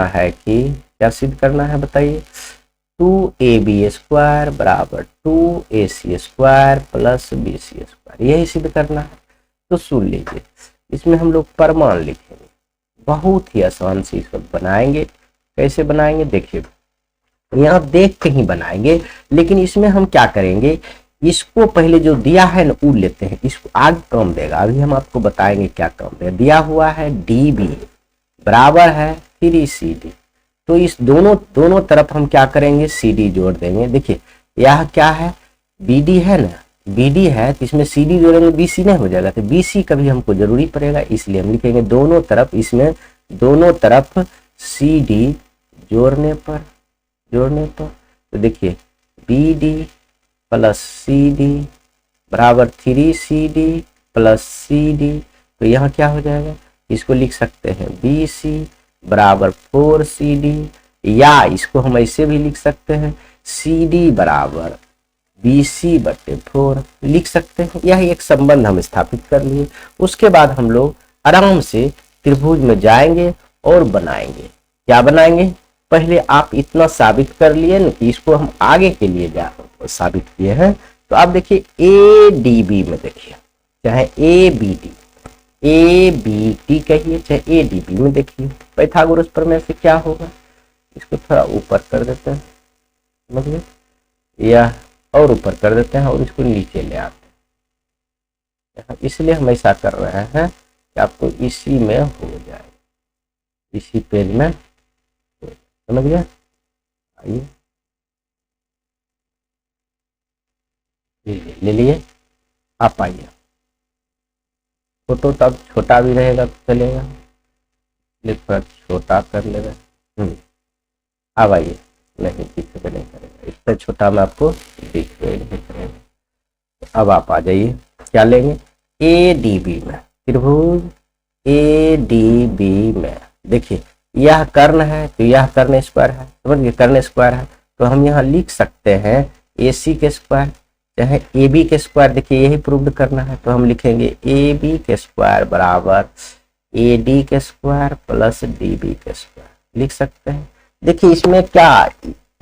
है कि क्या सिद्ध करना है बताइए, 2AB स्क्वायर बराबर 2AC square plus BC square, यही सिद्ध करना है। तो सुन लीजिए, इसमें हम लोग प्रमाण लिखेंगे, बहुत ही आसान से इसको बनाएंगे। कैसे बनाएंगे देखिए, यहाँ देख के ही बनाएंगे, लेकिन इसमें हम क्या करेंगे, इसको पहले जो दिया है ना वो लेते हैं, इसको आगे कम देगा, अभी हम आपको बताएंगे क्या कम देगा। दिया हुआ है DB बराबर है 3CD, तो इस दोनों तरफ हम क्या करेंगे, CD जोड़ देंगे। देखिए यह क्या है, BD है ना, BD है तो इसमें CD जोड़ेंगे, BC नहीं हो जाएगा, तो BC का भी हमको जरूरी पड़ेगा, इसलिए हम लिखेंगे दोनों तरफ, इसमें दोनों तरफ CD जोड़ने पर तो देखिए BD प्लस CD बराबर 3CD प्लस CD, तो यहाँ क्या हो जाएगा, इसको लिख सकते हैं BC बराबर 4CD, या इसको हम ऐसे भी लिख सकते हैं CD बराबर BC बटे 4 लिख सकते हैं। यह एक संबंध हम स्थापित कर लिए। उसके बाद हम लोग आराम से त्रिभुज में जाएंगे और बनाएंगे। क्या बनाएंगे, पहले आप इतना साबित कर लिए ना कि इसको हम आगे के लिए साबित किए हैं। तो आप देखिए ADB में देखिए, चाहे ABD कहिए चाहे ADB में देखिए, पाइथागोरस प्रमेय से क्या होगा, इसको थोड़ा ऊपर कर देते हैं, समझिए, या और ऊपर कर देते हैं और इसको नीचे ले आते हैं। इसलिए हम ऐसा कर रहे हैं कि आपको इसी में हो जाए, इसी पेज में, समझ गया। आइए ले लिए, आप आइए, फोटो तब छोटा भी रहेगा तो चलेगा, थोड़ा छोटा कर लेगा। अब आइए, नहीं पीछे पे नहीं करेगा, इससे छोटा मैं आपको दिख नहीं करेगा। अब आप आ जाइए, क्या लेंगे, ADB में, त्रिभुज ADB में देखिए यह कर्ण है तो यह कर्ण स्क्वायर है, समझ गए, कर्ण स्क्वायर है तो हम यहाँ लिख सकते हैं AC के स्क्वायर चाहे AB के स्क्वायर। देखिए यही प्रूव करना है तो हम लिखेंगे AB के स्क्वायर बराबर AD के स्क्वायर प्लस DB के स्क्वायर लिख सकते हैं। देखिए इसमें क्या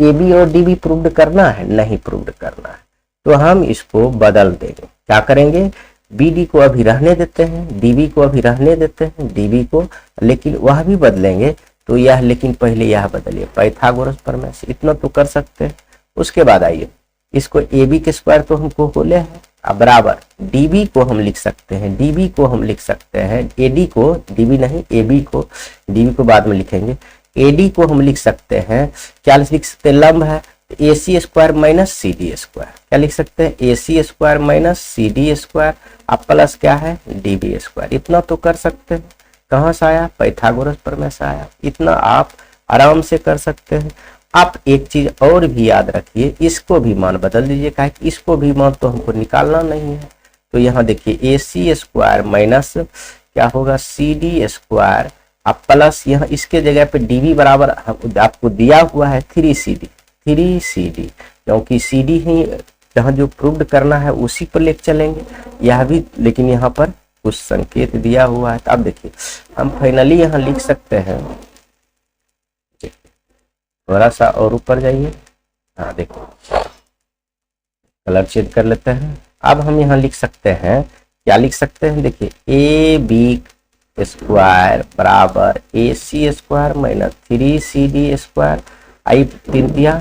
AB और DB प्रूव करना है, नहीं प्रूव करना है, तो हम इसको बदल देंगे। क्या करेंगे, BD को अभी रहने देते हैं, DB को अभी रहने देते हैं, DB को, लेकिन वह भी बदलेंगे तो यह, लेकिन पहले यह बदलिए पाइथागोरस प्रमेय से, इतना तो कर सकते हैं। उसके बाद आइए, इसको AB के स्क्वायर तो हमको होले है, अब बराबर DB को हम लिख सकते हैं, DB को हम लिख सकते हैं, AD को, DB नहीं AB को, DB को बाद में लिखेंगे, AD को हम लिख सकते हैं, क्या लिख सकते हैं, लंब है AC square minus CD square, क्या लिख सकते हैं, AC square minus CD square, अब प्लस क्या है DB स्क्वायर, इतना तो कर सकते हैं। कहाँ से आया, पाइथागोरस प्रमेय से आया, इतना आप आराम से कर सकते हैं। आप एक चीज और भी याद रखिए, इसको भी मान बदल दीजिए, कहा कि इसको भी मान तो हमको निकालना नहीं है, तो यहाँ देखिए AC स्क्वायर माइनस क्या होगा CD स्क्वायर, अब प्लस यहाँ इसके जगह पे DB बराबर आपको दिया हुआ है 3CD, क्योंकि CD ही जहाँ जो प्रूव्ड करना है उसी पर लेके चलेंगे, यह भी, लेकिन यहाँ पर कुछ संकेत दिया हुआ है। तो अब देखिए हम फाइनली यहाँ लिख सकते हैं, थोड़ा सा और ऊपर जाइए, हाँ देखो कलर चेंज कर लेते हैं। अब हम यहाँ लिख सकते हैं, क्या लिख सकते हैं, देखिए AB स्क्वायर बराबर AC square minus 3CD square, आई 3 दिया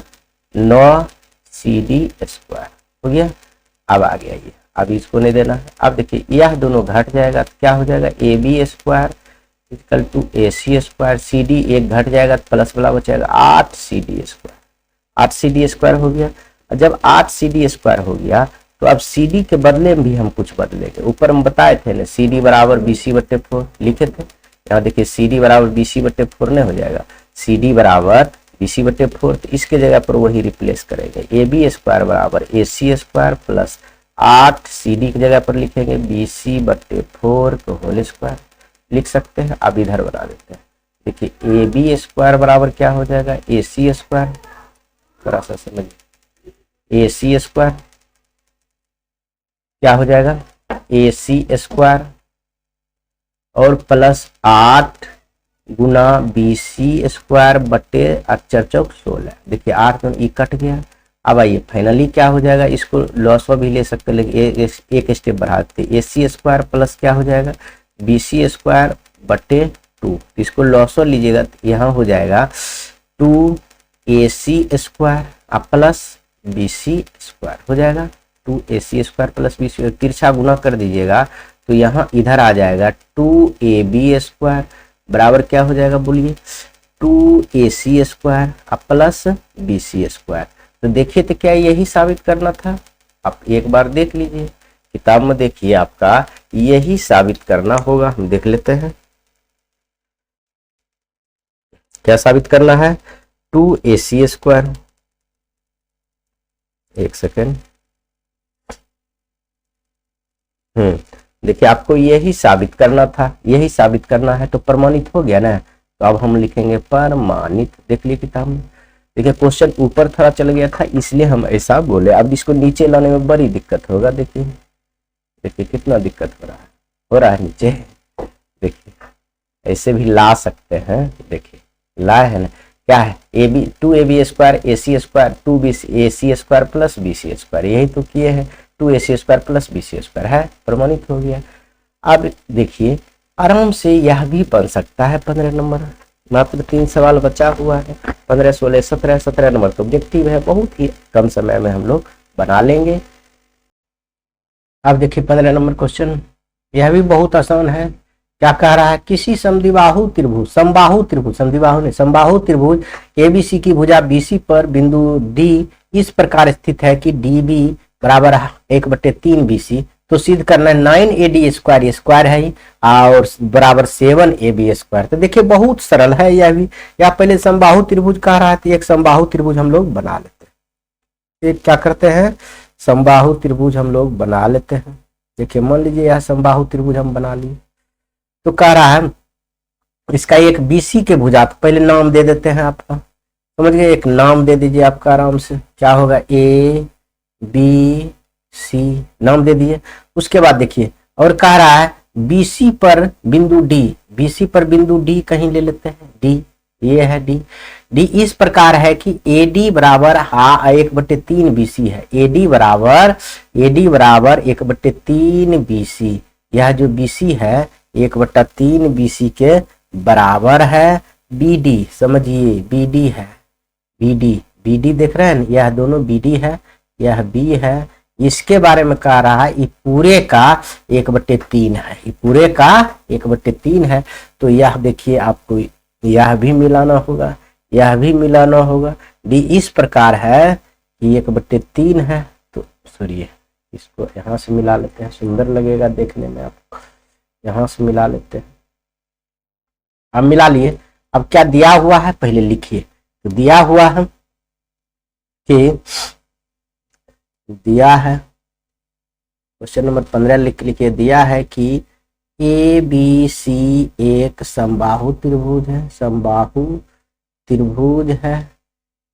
9CD स्क्वायर हो गया। अब आ गया ये, अब इसको नहीं देना है। अब देखिए यह दोनों घट जाएगा तो क्या हो जाएगा, AB square equal to AC square, CD एक घट जाएगा तो प्लस वाला बचेगा 8CD स्क्वायर, 8CD स्क्वायर हो गया। जब 8CD स्क्वायर हो गया तो अब CD के बदले में भी हम कुछ बदलेंगे। ऊपर हम बताए थे ना CD बराबर BC बटे 4 लिखे थे, यहाँ देखिए CD बराबर BC बटे 4 नहीं हो जाएगा, CD बराबर BC बटे 4, तो इसके जगह पर वही रिप्लेस करेंगे, AB स्क्वायर बराबर AC स्क्वायर प्लस 8CD की जगह पर लिखेंगे BC बटे 4 तो होल स्क्वायर लिख सकते हैं। अब इधर बना देते हैं, देखिए AB स्क्वायर बराबर क्या हो जाएगा, AC स्क्वायर, थोड़ा सा समझिए, AC स्क्वायर क्या हो जाएगा, AC स्क्वायर और प्लस 8 गुना BC स्क्वायर बटे 8 चौक 16, देखिए 8 में कट गया। अब आइए फाइनली क्या हो जाएगा, इसको लॉस भी ले सकते हैं, लेकिन एक स्टेप बढ़ाते, AC स्क्वायर प्लस क्या हो जाएगा BC स्क्वायर बटे 2, इसको लॉस लीजिएगा तो यहाँ हो जाएगा 2AC square plus BC square हो जाएगा। 2ac² प्लस bc, तिरछा गुना कर दीजिएगा तो यहाँ इधर आ जाएगा 2ab² बराबर क्या हो जाएगा बोलिए 2ac² प्लस bc²। तो देखिए तो क्या यही साबित करना था, आप एक बार देख लीजिए किताब में, देखिए आपका यही साबित करना होगा। हम देख लेते हैं क्या साबित करना है, 2ac², एक सेकेंड, देखिए आपको यही साबित करना था, यही साबित करना है, तो प्रमाणित हो गया ना। तो अब हम लिखेंगे प्रमाणित, देख लिए किताब में। देखिए क्वेश्चन ऊपर थोड़ा चल गया था इसलिए हम ऐसा बोले, अब इसको नीचे लाने में बड़ी दिक्कत होगा। देखिए देखिए कितना दिक्कत हो रहा है नीचे, देखिए ऐसे भी ला सकते हैं, देखिए लाए है ना, क्या है AB 2ab² ac² 2ac² plus bc², यही तो किए हैं, 2ac² प्लस bc² है, प्रमाणित हो गया। अब देखिए आराम से यह भी बन सकता है 15 नंबर, मात्र 3 सवाल बचा हुआ है, 15, 16, 17, 17 नंबर तो ऑब्जेक्टिव है, बहुत ही कम समय में हम लोग बना लेंगे। अब देखिए 15 नंबर क्वेश्चन, यह भी बहुत आसान है। क्या कह रहा है, किसी समद्विबाहु त्रिभुज, समबाहु त्रिभुज, समद्विबाहु नहीं, समबाहु त्रिभुज ABC की भुजा BC पर बिंदु D इस प्रकार स्थित है कि DB बराबर 1/3 BC, तो सिद्ध करना है 9AD², ये स्क्वायर है और बराबर 7AB²। तो देखिए बहुत सरल है यह भी, या पहले समबाहु त्रिभुज कह रहा है तो एक समबाहु त्रिभुज हम लोग बना लेते हैं। एक क्या करते हैं, समबाहु त्रिभुज हम लोग बना लेते हैं। देखिए मान लीजिए यह समबाहु त्रिभुज हम बना लिए, तो कह रहा है इसका एक BC के भुजा, तो पहले नाम दे देते हैं आपका, समझ गए, एक नाम दे दीजिए आपका आराम से, क्या होगा ABC नाम दे दिए। उसके बाद देखिए और कह रहा है BC पर बिंदु D, BC पर बिंदु D कहीं ले लेते हैं, D ये है D इस प्रकार है कि AD बराबर 1/3 BC है, AD बराबर 1/3 BC, यह जो BC है 1/3 BC के बराबर है BD, समझिए BD है, BD देख रहे हैं, यह दोनों BD है, यह B है। इसके बारे में कह रहा है ये पूरे का 1/3 है, ये पूरे का 1/3 है, तो यह देखिए आपको यह भी मिलाना होगा, यह भी मिलाना होगा। D इस प्रकार है कि 1/3 है, तो सॉरी इसको यहाँ से मिला लेते हैं, सुंदर लगेगा देखने में, आपको यहाँ से मिला लेते हैं। अब मिला लिए, अब क्या दिया हुआ है पहले लिखिए, तो दिया हुआ है कि दिया है क्वेश्चन नंबर 15 लिखिए, दिया है कि ABC एक समबाहु त्रिभुज है, समबाहु त्रिभुज है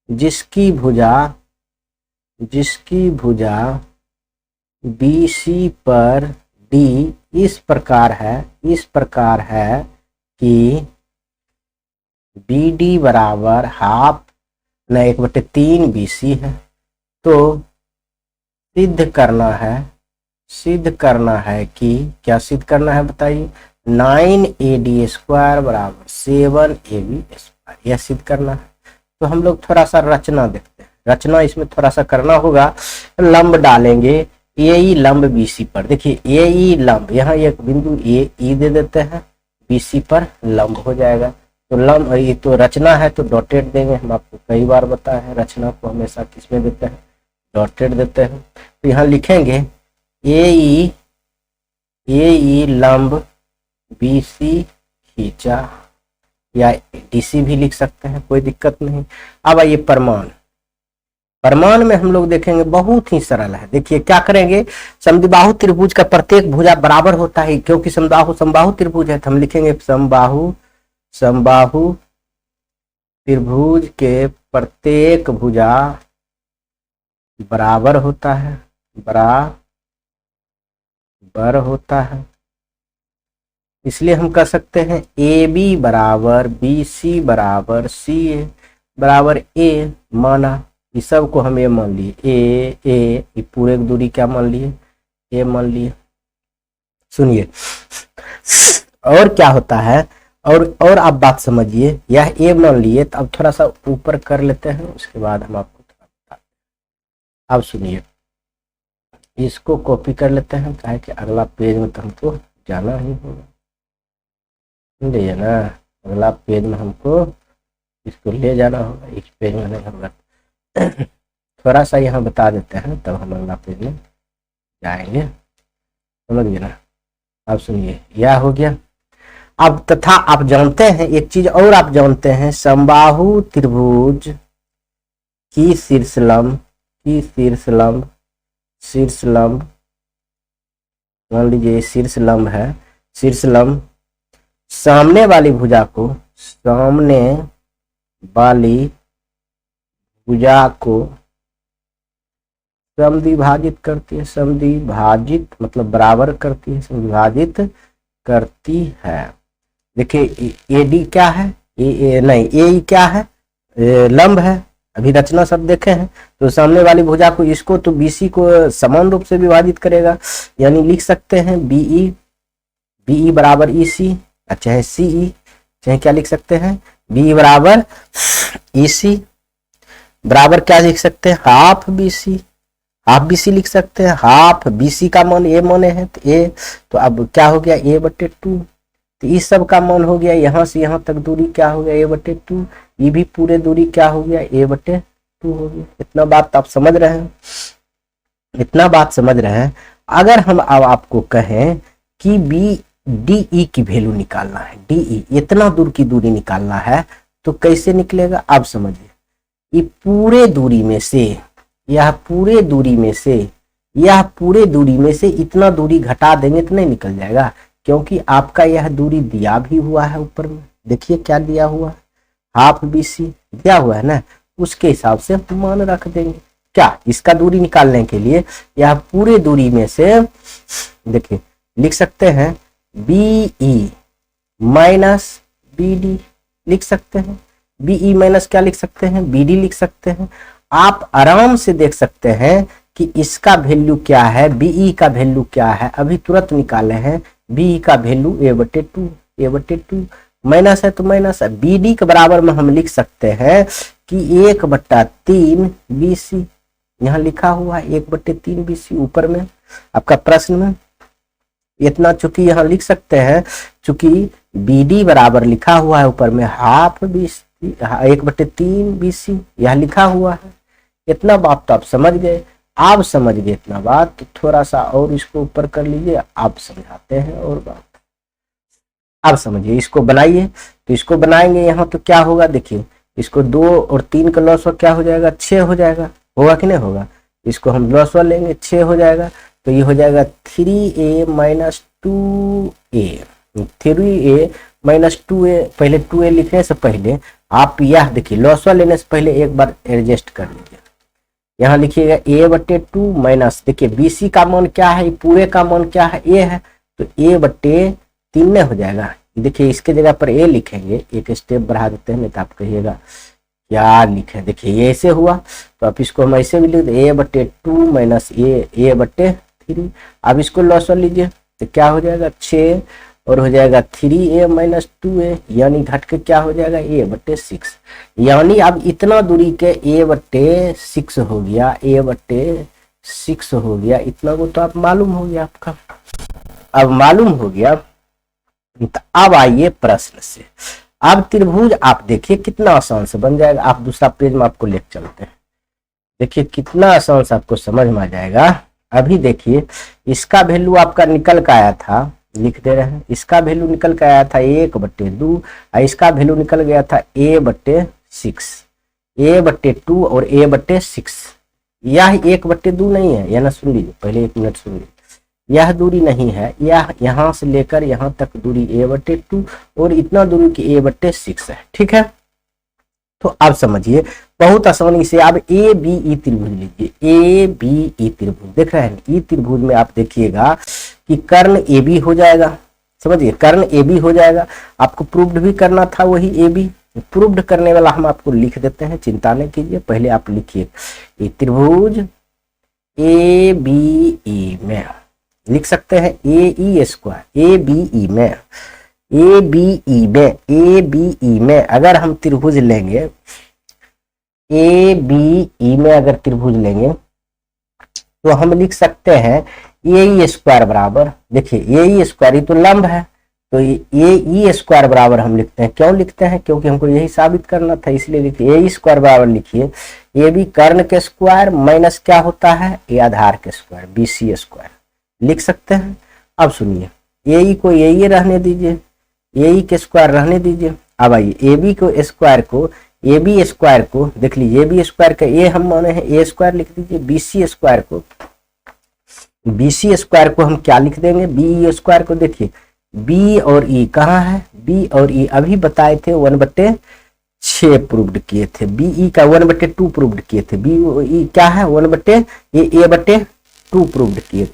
जिसकी भुजा BC पर D इस प्रकार है कि BD बराबर 1/3 BC है। तो सिद्ध करना है कि क्या सिद्ध करना है बताइए, 9AD² बराबर 7AB², यह सिद्ध करना है। तो हम लोग थोड़ा सा रचना देखते हैं, रचना इसमें थोड़ा सा करना होगा। लंब डालेंगे AE लंब BC पर, देखिए AE लंब, यहाँ एक बिंदु AE दे देते हैं, BC पर लंब हो जाएगा। तो लंब, ये तो रचना है तो डॉटेड देंगे, हम आपको कई बार बताया है रचना को हमेशा किसमें देते हैं, डॉटेड देते हैं। तो यहाँ लिखेंगे AE लंब BC खींचा, या DC भी लिख सकते हैं, कोई दिक्कत नहीं। अब आइए प्रमाण में हम लोग देखेंगे, बहुत ही सरल है। देखिए क्या करेंगे, समद्विबाहु त्रिभुज का प्रत्येक भुजा बराबर होता है, क्योंकि समबाहु त्रिभुज है, तो हम लिखेंगे समबाहु त्रिभुज के प्रत्येक भुजा बराबर होता है, बराबर होता है। इसलिए हम कह सकते हैं AB बराबर BC बराबर CA बराबर A माना, इस सब को हम A मान लिए, ये पूरे की दूरी क्या मान लिए, A मान लिए। सुनिए और क्या होता है, और आप बात समझिए, यह A मान लिए, तो अब थोड़ा सा ऊपर कर लेते हैं, उसके बाद हम आपको थोड़ा बताते हैं। अब सुनिए, इसको कॉपी कर लेते हैं, काहे कि अगला पेज में तो हमको जाना ही होगा, समझिए ना। अगला पेज में हमको इसको ले जाना होगा, इस पेज में नहीं होगा। थोड़ा सा यहाँ बता देते हैं, तब हम अगला पेज में जाएंगे, समझ गए ना। अब सुनिए, यह हो गया। अब तथा आप जानते हैं एक चीज और, आप जानते हैं समबाहु त्रिभुज की शीर्षलंब मान लीजिए शीर्षलंब है, शीर्षलंब सामने वाली भुजा को समद्विभाजित करती है, समद्विभाजित मतलब बराबर करती है, समद्विभाजित करती है। देखिए एडी क्या है, ए क्या है, लंब है। अभी रचना सब देखे हैं, तो सामने वाली भुजा को, इसको तो बीसी को समान रूप से विभाजित करेगा, यानी लिख सकते हैं बीई बराबर ईसी, चाहे सीई, चाहे क्या लिख सकते हैं, बी बराबर ईसी बराबर क्या लिख सकते हैं, हाफ बीसी लिख सकते हैं। हाफ बीसी का मान ए माने हैं, तो ए, तो अब क्या हो गया, a/2। तो इस सब का मान हो गया, यहाँ से यहाँ तक दूरी क्या हो गया, a/2। ये भी पूरे दूरी क्या हो गया, a/2 हो गया। इतना बात आप समझ रहे हैं, इतना बात समझ रहे हैं। अगर हम अब आपको कहें कि DE की वैल्यू निकालना है, DE इतना दूर की दूरी निकालना है, तो कैसे निकलेगा, अब समझिए। ये पूरे दूरी में से, यह पूरे दूरी में से इतना दूरी घटा देंगे तो नहीं निकल जाएगा, क्योंकि आपका यह दूरी दिया भी हुआ है ऊपर में। देखिए क्या दिया हुआ है, हाफ BC दिया हुआ है ना, उसके हिसाब से मान रख देंगे। क्या इसका दूरी निकालने के लिए यह पूरे दूरी में से देखिए लिख सकते हैं BE माइनस BD लिख सकते हैं, BE माइनस क्या लिख सकते हैं, BD लिख सकते हैं। आप आराम से देख सकते हैं कि इसका वैल्यू क्या है, BE का वैल्यू क्या है, अभी तुरंत निकाले हैं। BE का वैल्यू a/2 माइनस है तो माइनस है। BD के बराबर में हम लिख सकते हैं कि 1/3 BC, यहाँ लिखा हुआ है 1/3 BC ऊपर में आपका प्रश्न में इतना, चूंकि यहाँ लिख सकते हैं, चूंकि BD बराबर लिखा हुआ है ऊपर में हाफ BC 1/3 BC यह लिखा हुआ है। इतना बात तो आप समझ गए। आप समझ गए इतना बात, तो थोड़ा सा और इसको ऊपर कर लीजिए, आप समझाते हैं और बात। आप समझिए, इसको बनाइए, तो इसको बनाएंगे यहाँ तो क्या होगा, देखिए इसको 2 और 3 का लॉस क्या हो जाएगा, 6 हो जाएगा, होगा कि नहीं होगा। इसको हम लॉस लेंगे, 6 हो जाएगा, तो ये हो जाएगा 3a minus 2a, 3a minus 2a। पहले 2a लिखने से पहले आप यह देखिए लॉस लेने से पहले एक बार एडजस्ट कर लीजिए। यहाँ लिखिएगा a/2 माइनस, देखिए BC का मान क्या है, पूरे का मान क्या है, a है, तो a/3 नहीं हो जाएगा। देखिए इसके जगह पर a लिखेंगे, एक स्टेप बढ़ा देते हैं, नहीं तो आप कहिएगा क्या लिखे। देखिए ये ऐसे हुआ, तो आप इसको हम ऐसे भी लिख दे a/2 माइनस a/3। अब इसको लॉस लीजिए तो क्या हो जाएगा, 6 और हो जाएगा 3a माइनस 2a, यानी घट के क्या हो जाएगा, a/6। यानी अब इतना दूरी के a/6 हो गया, a/6 हो गया। इतना को तो आप मालूम हो गया आपका, अब मालूम हो गया। तो अब आइए प्रश्न से। अब त्रिभुज आप देखिए कितना आसान से बन जाएगा। आप दूसरा पेज में आपको लेकर चलते हैं, देखिए कितना आसान से आपको समझ में आ जाएगा। अभी देखिए इसका वैल्यू आपका निकल के आया था, लिख दे रहे हैं, इसका वैल्यू निकल के आया था 1/2 और इसका वैल्यू निकल गया था a/6, a/2 और a/6। यह 1/2 नहीं है, यह ना सुन लीजिए, पहले 1 मिनट सुन लीजिए। यह दूरी नहीं है, यह यहाँ से लेकर यहाँ तक दूरी a/2 और इतना दूरी की a/6 है, ठीक है। तो अब समझिए बहुत आसानी से आप ABE त्रिभुज लीजिए, ABE त्रिभुज देख रहे हैं। ई त्रिभुज में आप देखिएगा कि कर्ण AB हो जाएगा, समझिए कर्ण AB हो जाएगा। आपको प्रूव्ड भी करना था वही AB, प्रूव्ड करने वाला हम आपको लिख देते हैं, चिंता नहीं कीजिए। पहले आप लिखिए ये त्रिभुज ABE में लिख सकते हैं AE², ABE में अगर हम त्रिभुज लेंगे, ABE में अगर त्रिभुज लेंगे तो हम लिख सकते हैं ए ई स्क्वायर बराबर, देखिए ए ई स्क्वायर ये तो लंब है, तो ए ई स्क्वायर बराबर हम लिखते हैं, क्यों लिखते हैं, क्योंकि हमको यही साबित करना था, इसलिए लिखिए ए ई स्क्वायर बराबर लिखिए ए बी कर्ण के स्क्वायर माइनस क्या होता है ए आधार के स्क्वायर बी सी स्क्वायर, लिख सकते हैं। अब सुनिए ए ई को ए ई रहने दीजिए, ए ई के स्क्वायर रहने दीजिए। अब आइए ए बी को स्क्वायर को ए बी स्क्वायर को देख लीजिए, ए बी स्क्वायर का ए हम माने हैं ए स्क्वायर लिख दीजिए, बी सी स्क्वायर को बीसी स्क्वायर को हम क्या लिख देंगे बी स्क्वायर को, देखिए बी और ई कहाँ है, बी और ई अभी बताए थे 1/6 प्रूव्ड किए थे, बी ई का 1/2 प्रूव्ड किए थे, बी ई क्या है 1/2 प्रूव्ड किए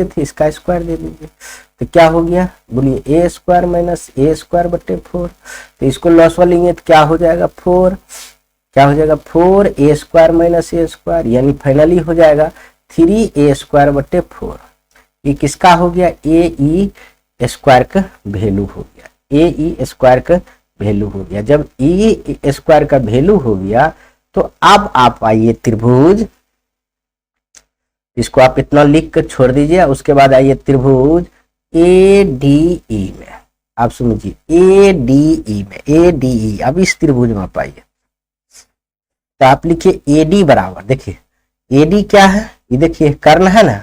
थे, इसका स्क्वायर दे दीजिए तो क्या हो गया, बोलिए ए स्क्वायर माइनस ए स्क्वायर बटे 4, तो इसको लॉस लेंगे तो क्या हो जाएगा 4, क्या हो जाएगा 4 ए स्क्वायर माइनस ए स्क्वायर, यानी फाइनली हो जाएगा 3 ए स्क्वायर बटे 4। ये किसका हो गया ए ई स्क्वायर का वैल्यू हो गया, ए ई स्क्वायर का वैल्यू हो गया। जब ई स्क्वायर का वैल्यू हो गया तो अब आप आइए त्रिभुज, इसको आप इतना लिख कर छोड़ दीजिए, उसके बाद आइए त्रिभुज ए डी ई में, आप समझिए ए डी ई में, ए डी ई, अब इस त्रिभुज में आप आइए तो आप लिखिए ए डी बराबर, देखिए ए डी क्या है, ये देखिए कर्ण है ना,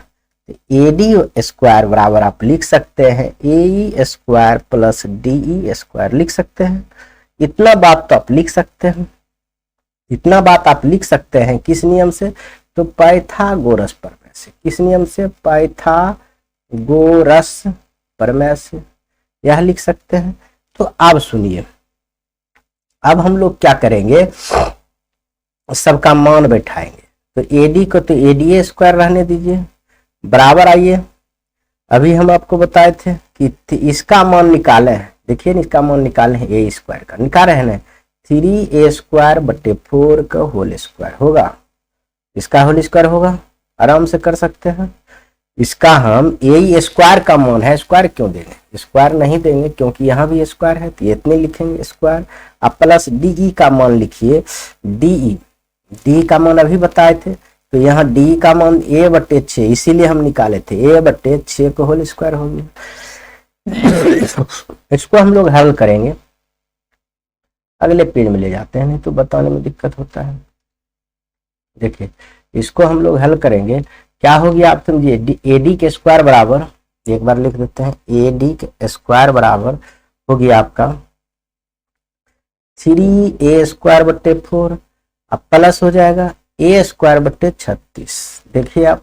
तो ए डी स्क्वायर बराबर आप लिख सकते हैं A E square plus D E square लिख सकते हैं। इतना बात तो आप लिख सकते हैं, इतना बात आप लिख सकते हैं किस नियम से, तो पाइथागोरस प्रमेय से, किस नियम से, पाइथागोरस प्रमेय से, यह लिख सकते हैं। तो अब सुनिए, अब हम लोग क्या करेंगे, सबका मान बैठाएंगे, तो एडी को तो एडी स्क्वायर रहने दीजिए बराबर, आइए अभी हम आपको बताए थे कि इसका मान निकाले हैं, देखिए इसका मान निकाले हैं ए स्क्वायर का, निकाले हैं ना 3 ए स्क्वायर बटे 4 का होल स्क्वायर होगा, इसका होल स्क्वायर होगा, आराम से कर सकते हैं। इसका हम ए स्क्वायर का मान है, स्क्वायर क्यों देंगे, स्क्वायर नहीं देंगे क्योंकि यहाँ भी स्क्वायर है, तो इतने लिखेंगे स्क्वायर, अब प्लस डी का मान लिखिए, डी का मान अभी बताए थे, तो यहाँ डी का मान ए बटे 6 इसीलिए हम निकाले थे, ए बटे 6 को होल स्क्वायर हो गया। इसको हम लोग हल करेंगे, अगले पेज में ले जाते हैं, नहीं तो बताने में दिक्कत होता है। देखिए इसको हम लोग हल करेंगे, क्या हो गया आप समझिए, ए डी के स्क्वायर बराबर, एक बार लिख देते हैं, ए डी के स्क्वायर बराबर हो गया आपका 3 ए स्क्वायर बटे 4, अब प्लस हो जाएगा ए स्क्वायर बटे 36, देखिए आप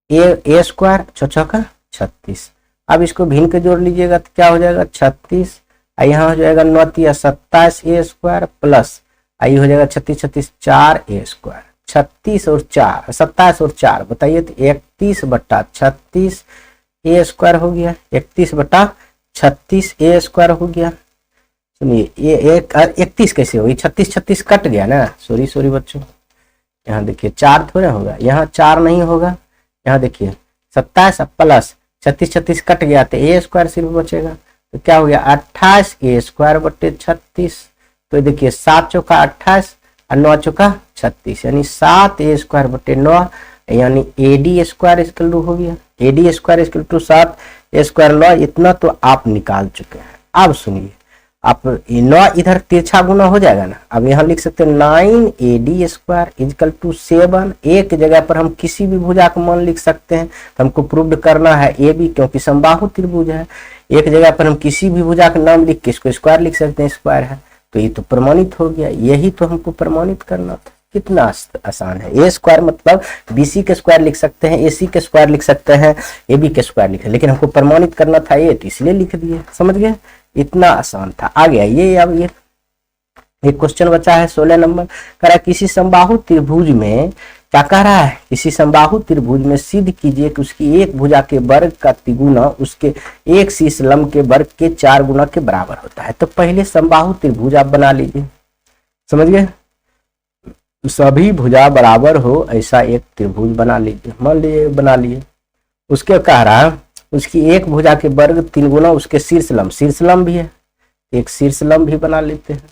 ए स्क्वायर छः का 36, अब इसको भिन्न के जोड़ लीजिएगा तो क्या हो जाएगा 36, यहाँ हो जाएगा 9 27 ए स्क्वायर प्लस आई हो जाएगा 36 4 ए स्क्वायर, 36 और 4 27 और 4 बताइए तो 31 बटा 36 ए स्क्वायर हो गया, 31 बटा 36 ए स्क्वायर हो गया। सुनिए ये 31 कैसे होगी, 36 कट गया ना, सॉरी बच्चों, यहाँ देखिए 4 थोड़ा होगा, यहाँ 4 नहीं होगा, यहाँ देखिए 27 प्लस 36 कट गया तो ए स्क्वायर सिर्फ बचेगा, तो क्या हो गया 28 ए स्क्वायर बटे 36, तो देखिए 7 चौका 28 और 9 चौका 36, यानी 7 ए स्क्वायर बटे 9, यानी A D square equal to हो गया, A D square equal to 7 A square 9, इतना तो आप निकाल चुके हैं। अब सुनिए, आप 9 इधर तिरछा गुना हो जाएगा ना, अब यहाँ लिख सकते हैं 9 A D square equal to 7, एक जगह पर हम किसी भी भुजा का मान लिख सकते हैं, तो हमको प्रूव करना है ए बी क्योंकि समबाहु त्रिभुज है, एक जगह पर हम किसी भी भुजा का नाम लिख के इसको स्क्वायर लिख सकते हैं, स्क्वायर है, तो ये तो प्रमाणित हो गया, यही तो हमको प्रमाणित करना था, कितना आसान है। ए स्क्वायर मतलब बीसी के स्क्वायर लिख सकते हैं, एसी के स्क्वायर लिख सकते हैं, ए बी के स्क्वायर लिखे, लेकिन हमको प्रमाणित करना था ये, तो इसलिए लिख दिए, समझ गए, इतना आसान था। आ गया ये, अब ये एक क्वेश्चन बचा है 16 नंबर, कह रहा है किसी समबाहु त्रिभुज में, क्या कह रहा है, किसी समबाहु त्रिभुज में सिद्ध कीजिए कि उसकी एक भुजा के वर्ग का तिगुना उसके एक शीर्ष लंब के वर्ग के 4 गुना के बराबर होता है। तो पहले समबाहु त्रिभुज आप बना लीजिए, समझ गए, सभी भुजा बराबर हो ऐसा एक त्रिभुज बना लीजिए, मान लीजिए बना लिए, उसके कह रहा है उसकी एक भुजा के वर्ग 3 गुना उसके शीर्ष लंब भी है, एक शीर्ष लंब भी बना लेते हैं,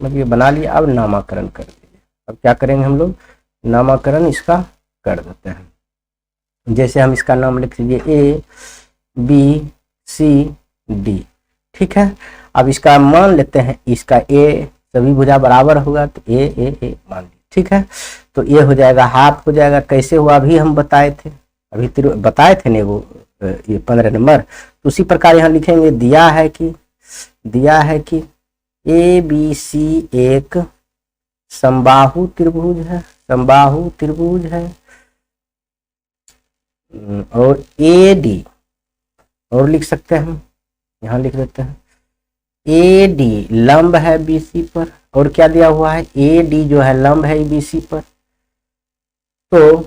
मतलब ये बना लिया। अब नामाकरण कर दीजिए, अब क्या करेंगे हम लोग, नामकरण इसका कर देते हैं। जैसे हम इसका नाम लिख लीजिए ए बी सी डी, ठीक है। अब इसका मान लेते हैं, इसका ए सभी भुजा बराबर होगा तो ए मान लीजिए, ठीक है। तो ये हो जाएगा हाफ हो जाएगा। कैसे हुआ अभी हम बताए थे, अभी बताए थे ने वो ये 15 नंबर। तो उसी प्रकार यहाँ लिखेंगे, दिया है कि ए बी सी एक समबाहु त्रिभुज है, समबाहु त्रिभुज है, और ए डी और लिख सकते हैं हम, यहाँ लिख देते हैं ए डी लंब है बीसी पर, और क्या दिया हुआ है ए डी जो है लंब है बीसी पर। तो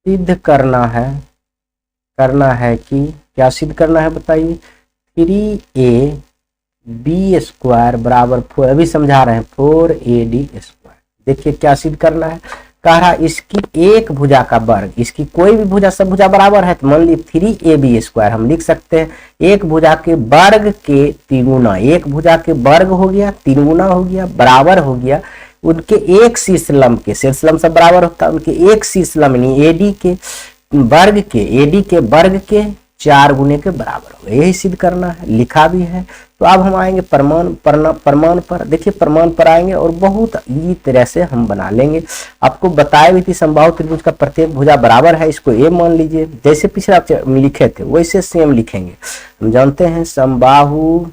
सिद्ध करना है कि क्या सिद्ध करना है बताइए, 3ab² बराबर 4, अभी समझा रहे हैं 4ad²। देखिए क्या सिद्ध करना है, कह रहा इसकी एक भुजा का वर्ग, इसकी कोई भी भुजा सब भुजा बराबर है तो मान ली 3ab² हम लिख सकते हैं। एक भुजा के वर्ग के 3 गुना, एक भुजा के वर्ग हो गया 3 गुना हो गया बराबर हो गया उनके एक शीर्ष लंब के, शीर्ष लंब सब बराबर होता है, उनके एक शीर्ष लंब यानी एडी के वर्ग के 4 गुने के बराबर होगा। यही सिद्ध करना है, लिखा भी है। तो अब हम आएंगे प्रमाण पर। देखिए प्रमाण पर आएंगे और बहुत इजी तरह से हम बना लेंगे। आपको बताए भी थी समबाहु त्रिभुज का प्रत्येक भुजा बराबर है, इसको ए मान लीजिए। जैसे पिछले आप लिखे थे वैसे सेम लिखेंगे। हम जानते हैं समबाहु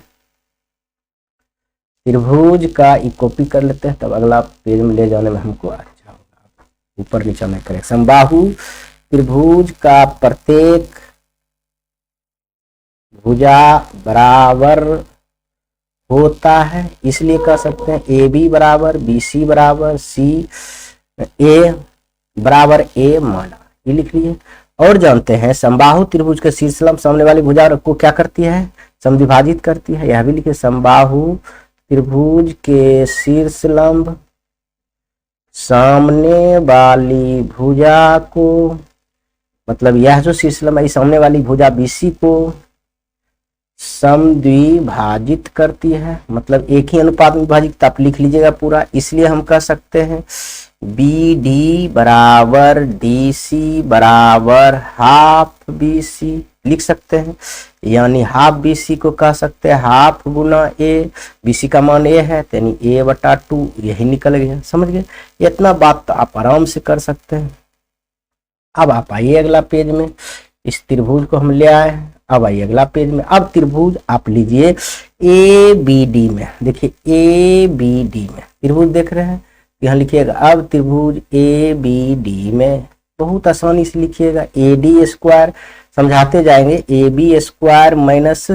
त्रिभुज का कॉपी कर लेते हैं, तब अगला पेज में ले जाने में हमको अच्छा होगा, ऊपर नीचे नहीं करें। समबाहु त्रिभुज का प्रत्येक भुजा बराबर होता है, इसलिए कह सकते हैं ए बी बराबर बी सी बराबर सी ए बराबर ए माना, ये लिख लीजिए। और जानते हैं समबाहु त्रिभुज के शीर्ष लंब सामने वाली भुजा को क्या करती है, समद्विभाजित करती है। यह भी लिखिए समबाहु त्रिभुज के शीर्ष लंब सामने वाली भुजा को, मतलब यह जो शीर्ष लंब है सामने वाली भुजा बीसी को समद्विभाजित करती है, मतलब एक ही अनुपात में विभाजित। आप लिख लीजिएगा पूरा। इसलिए हम कह सकते हैं बी डी बराबर डी सी बराबर हाफ बी सी लिख सकते हैं, यानी हाफ बी सी को कह सकते हैं हाफ गुना ए, बी सी का मान ए है यानी a/2, यही निकल गया। समझ गए, इतना बात तो आप आराम से कर सकते हैं। अब आप आइए अगला पेज में, इस त्रिभुज को हम ले आए। अब आइए अगला पेज में। अब त्रिभुज आप लीजिए ए बी डी में, देखिए ए बी डी में त्रिभुज देख रहे हैं, यहाँ लिखिएगा। अब त्रिभुज ए बी डी में बहुत आसानी से लिखिएगा AD², समझाते जाएंगे AB² माइनस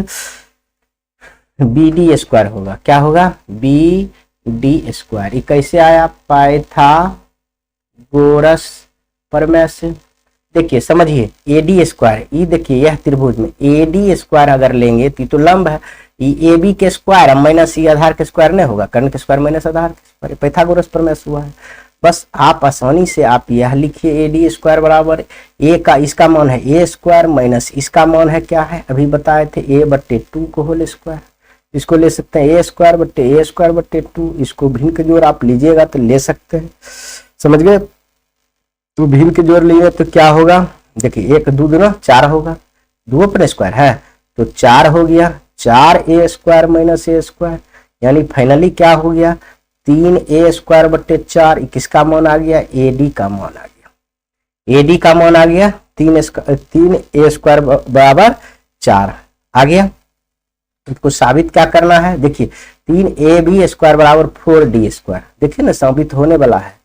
BD² होगा। क्या होगा BD²। ये कैसे आया, पाइथागोरस प्रमेय से। देखिए समझिए AD², ये देखिए यह त्रिभुज में AD² अगर लेंगे तो लंब है, ये AB के स्क्वायर माइनस ये आधार के स्क्वायर नहीं होगा, कर्ण के स्क्वायर माइनस आधार के स्क्वायर, पाइथागोरस प्रमेय हुआ है। बस आप आसानी से आप यह लिखिए AD² बराबर ए का इसका मान है A² माइनस इसका मान है क्या है, अभी बताए थे A/2 को होल स्क्वायर। इसको ले सकते हैं A²/A²/2, इसको भिन्न के जोड़ आप लीजिएगा तो ले सकते हैं। समझ गए, तो भिन्न के जोड़ लिए तो क्या होगा, देखिए 1 2 गुना 4 होगा, 2 अपने स्क्वायर है तो 4 हो गया, 4A² माइनस A², यानी फाइनली क्या हो गया 3A²/4। किसका मान आ गया, AD का मान आ गया, AD का मान आ गया 3A² बराबर 4 आ गया। इसको साबित क्या करना है, देखिए 3AB² बराबर 4D², देखिए ना साबित होने वाला है।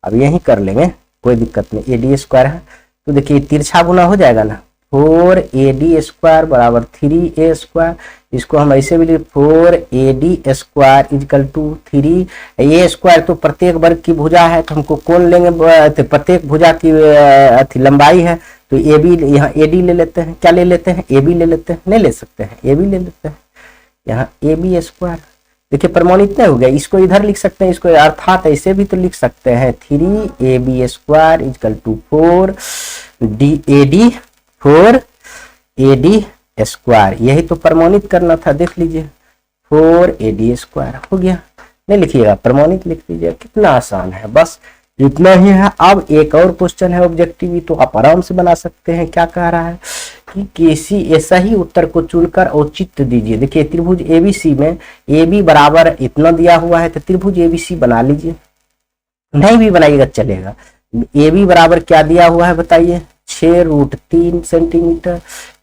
अब यही कर लेंगे, कोई दिक्कत नहीं। AD² है तो देखिए तिरछा गुना हो जाएगा ना, 4AD² बराबर 3A²। इसको हम ऐसे भी लिखे 4AD² इक्वल टू 3A²। तो प्रत्येक वर्ग की भुजा है तो हमको कौन लेंगे, तो प्रत्येक भुजा की लंबाई है तो AB, यहाँ AD ले लेते हैं। क्या ले लेते हैं, AB ले लेते हैं, नहीं ले सकते हैं AB ले लेते हैं, यहाँ AB²। देखिए प्रमाणित नहीं हो गया, इसको इधर लिख सकते हैं, इसको अर्थात ऐसे भी तो लिख सकते हैं 3AB² इक्वल टू 4AD²। यही तो प्रमाणित करना था, देख लीजिए 4AD² हो गया। नहीं लिखिएगा, प्रमाणित लिख लीजिए, कितना आसान है। बस इतना ही है। अब एक और क्वेश्चन है ऑब्जेक्टिव, तो आप आराम से बना सकते हैं। क्या कह रहा है कि किसी ऐसा ही उत्तर को चुनकर औचित्य दीजिए। देखिए त्रिभुज एबीसी में ए बी बराबर इतना दिया हुआ है, तो त्रिभुज एबीसी बना लीजिए, नहीं भी बनाइएगा चलेगा। ए बी बराबर क्या दिया हुआ है बताइए, 6√3 सेंटीमीटर।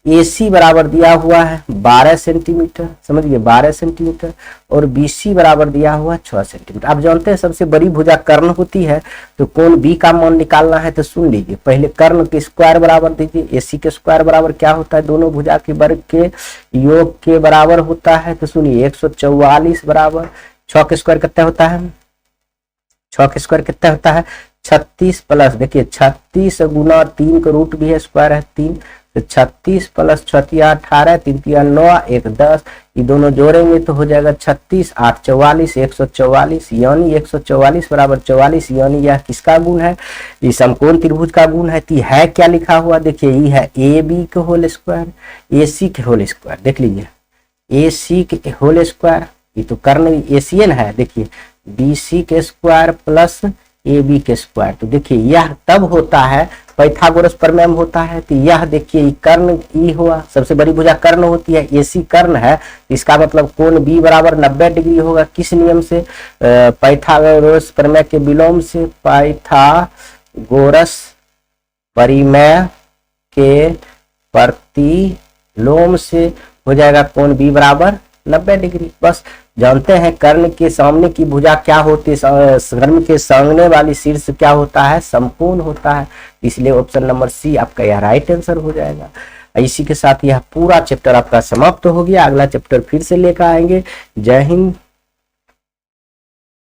ए सी बराबर दिया हुआ है 12 सेंटीमीटर, समझिए 12 सेंटीमीटर, और बी सी बराबर दिया हुआ है 6 सेंटीमीटर। आप जानते हैं सबसे बड़ी भुजा कर्ण होती है, तो कोण बी का मान निकालना है तो सुन लीजिए, पहले कर्ण के स्क्वायर बराबर दीजिए। ए सी के स्क्वायर बराबर क्या होता है, दोनों भुजा के वर्ग के योग के बराबर होता है। तो सुनिए 144 बराबर 6 के स्क्वायर कितना होता है, 6 के स्क्वायर कितना होता है 36 प्लस, देखिए 36 गुना 3 का रूट भी है, स्क्वायर है 3, तो 36 प्लस 6 18, 3 9, 1 10, ये दोनों जोड़ेंगे तो हो जाएगा 36, 8 44, 144, यानी 144 बराबर 44, यानी यह किसका गुण है, ये समकोण त्रिभुज का गुण है। तो है क्या लिखा हुआ, देखिए ये है ए बी के होल स्क्वायर, ए सी के होल स्क्वायर, देख लीजिए ए सी के होल स्क्वायर, ये तो कर्ण एशियन है, देखिए बी सी के स्क्वायर प्लस ए बी के स्क्वायर। तो देखिए यह तब होता है पाइथागोरस प्रमेय होता है। तो यह देखिए कर्ण ई हुआ, सबसे बड़ी भुजा कर्ण होती है, ए सी कर्ण है, इसका मतलब कोण बी बराबर 90 डिग्री होगा। किस नियम से, पाइथागोरस प्रमेय के विलोम से, पाइथागोरस परिमेय के प्रतिलोम से हो जाएगा कोण बी बराबर 90 डिग्री। बस जानते हैं कर्ण के सामने की भुजा क्या होती है, कर्ण के सामने वाली शीर्ष क्या होता है, समकोण होता है, इसलिए ऑप्शन नंबर सी आपका यह राइट आंसर हो जाएगा। इसी के साथ यह पूरा चैप्टर आपका समाप्त हो गया। अगला चैप्टर फिर से लेकर आएंगे। जय हिंद।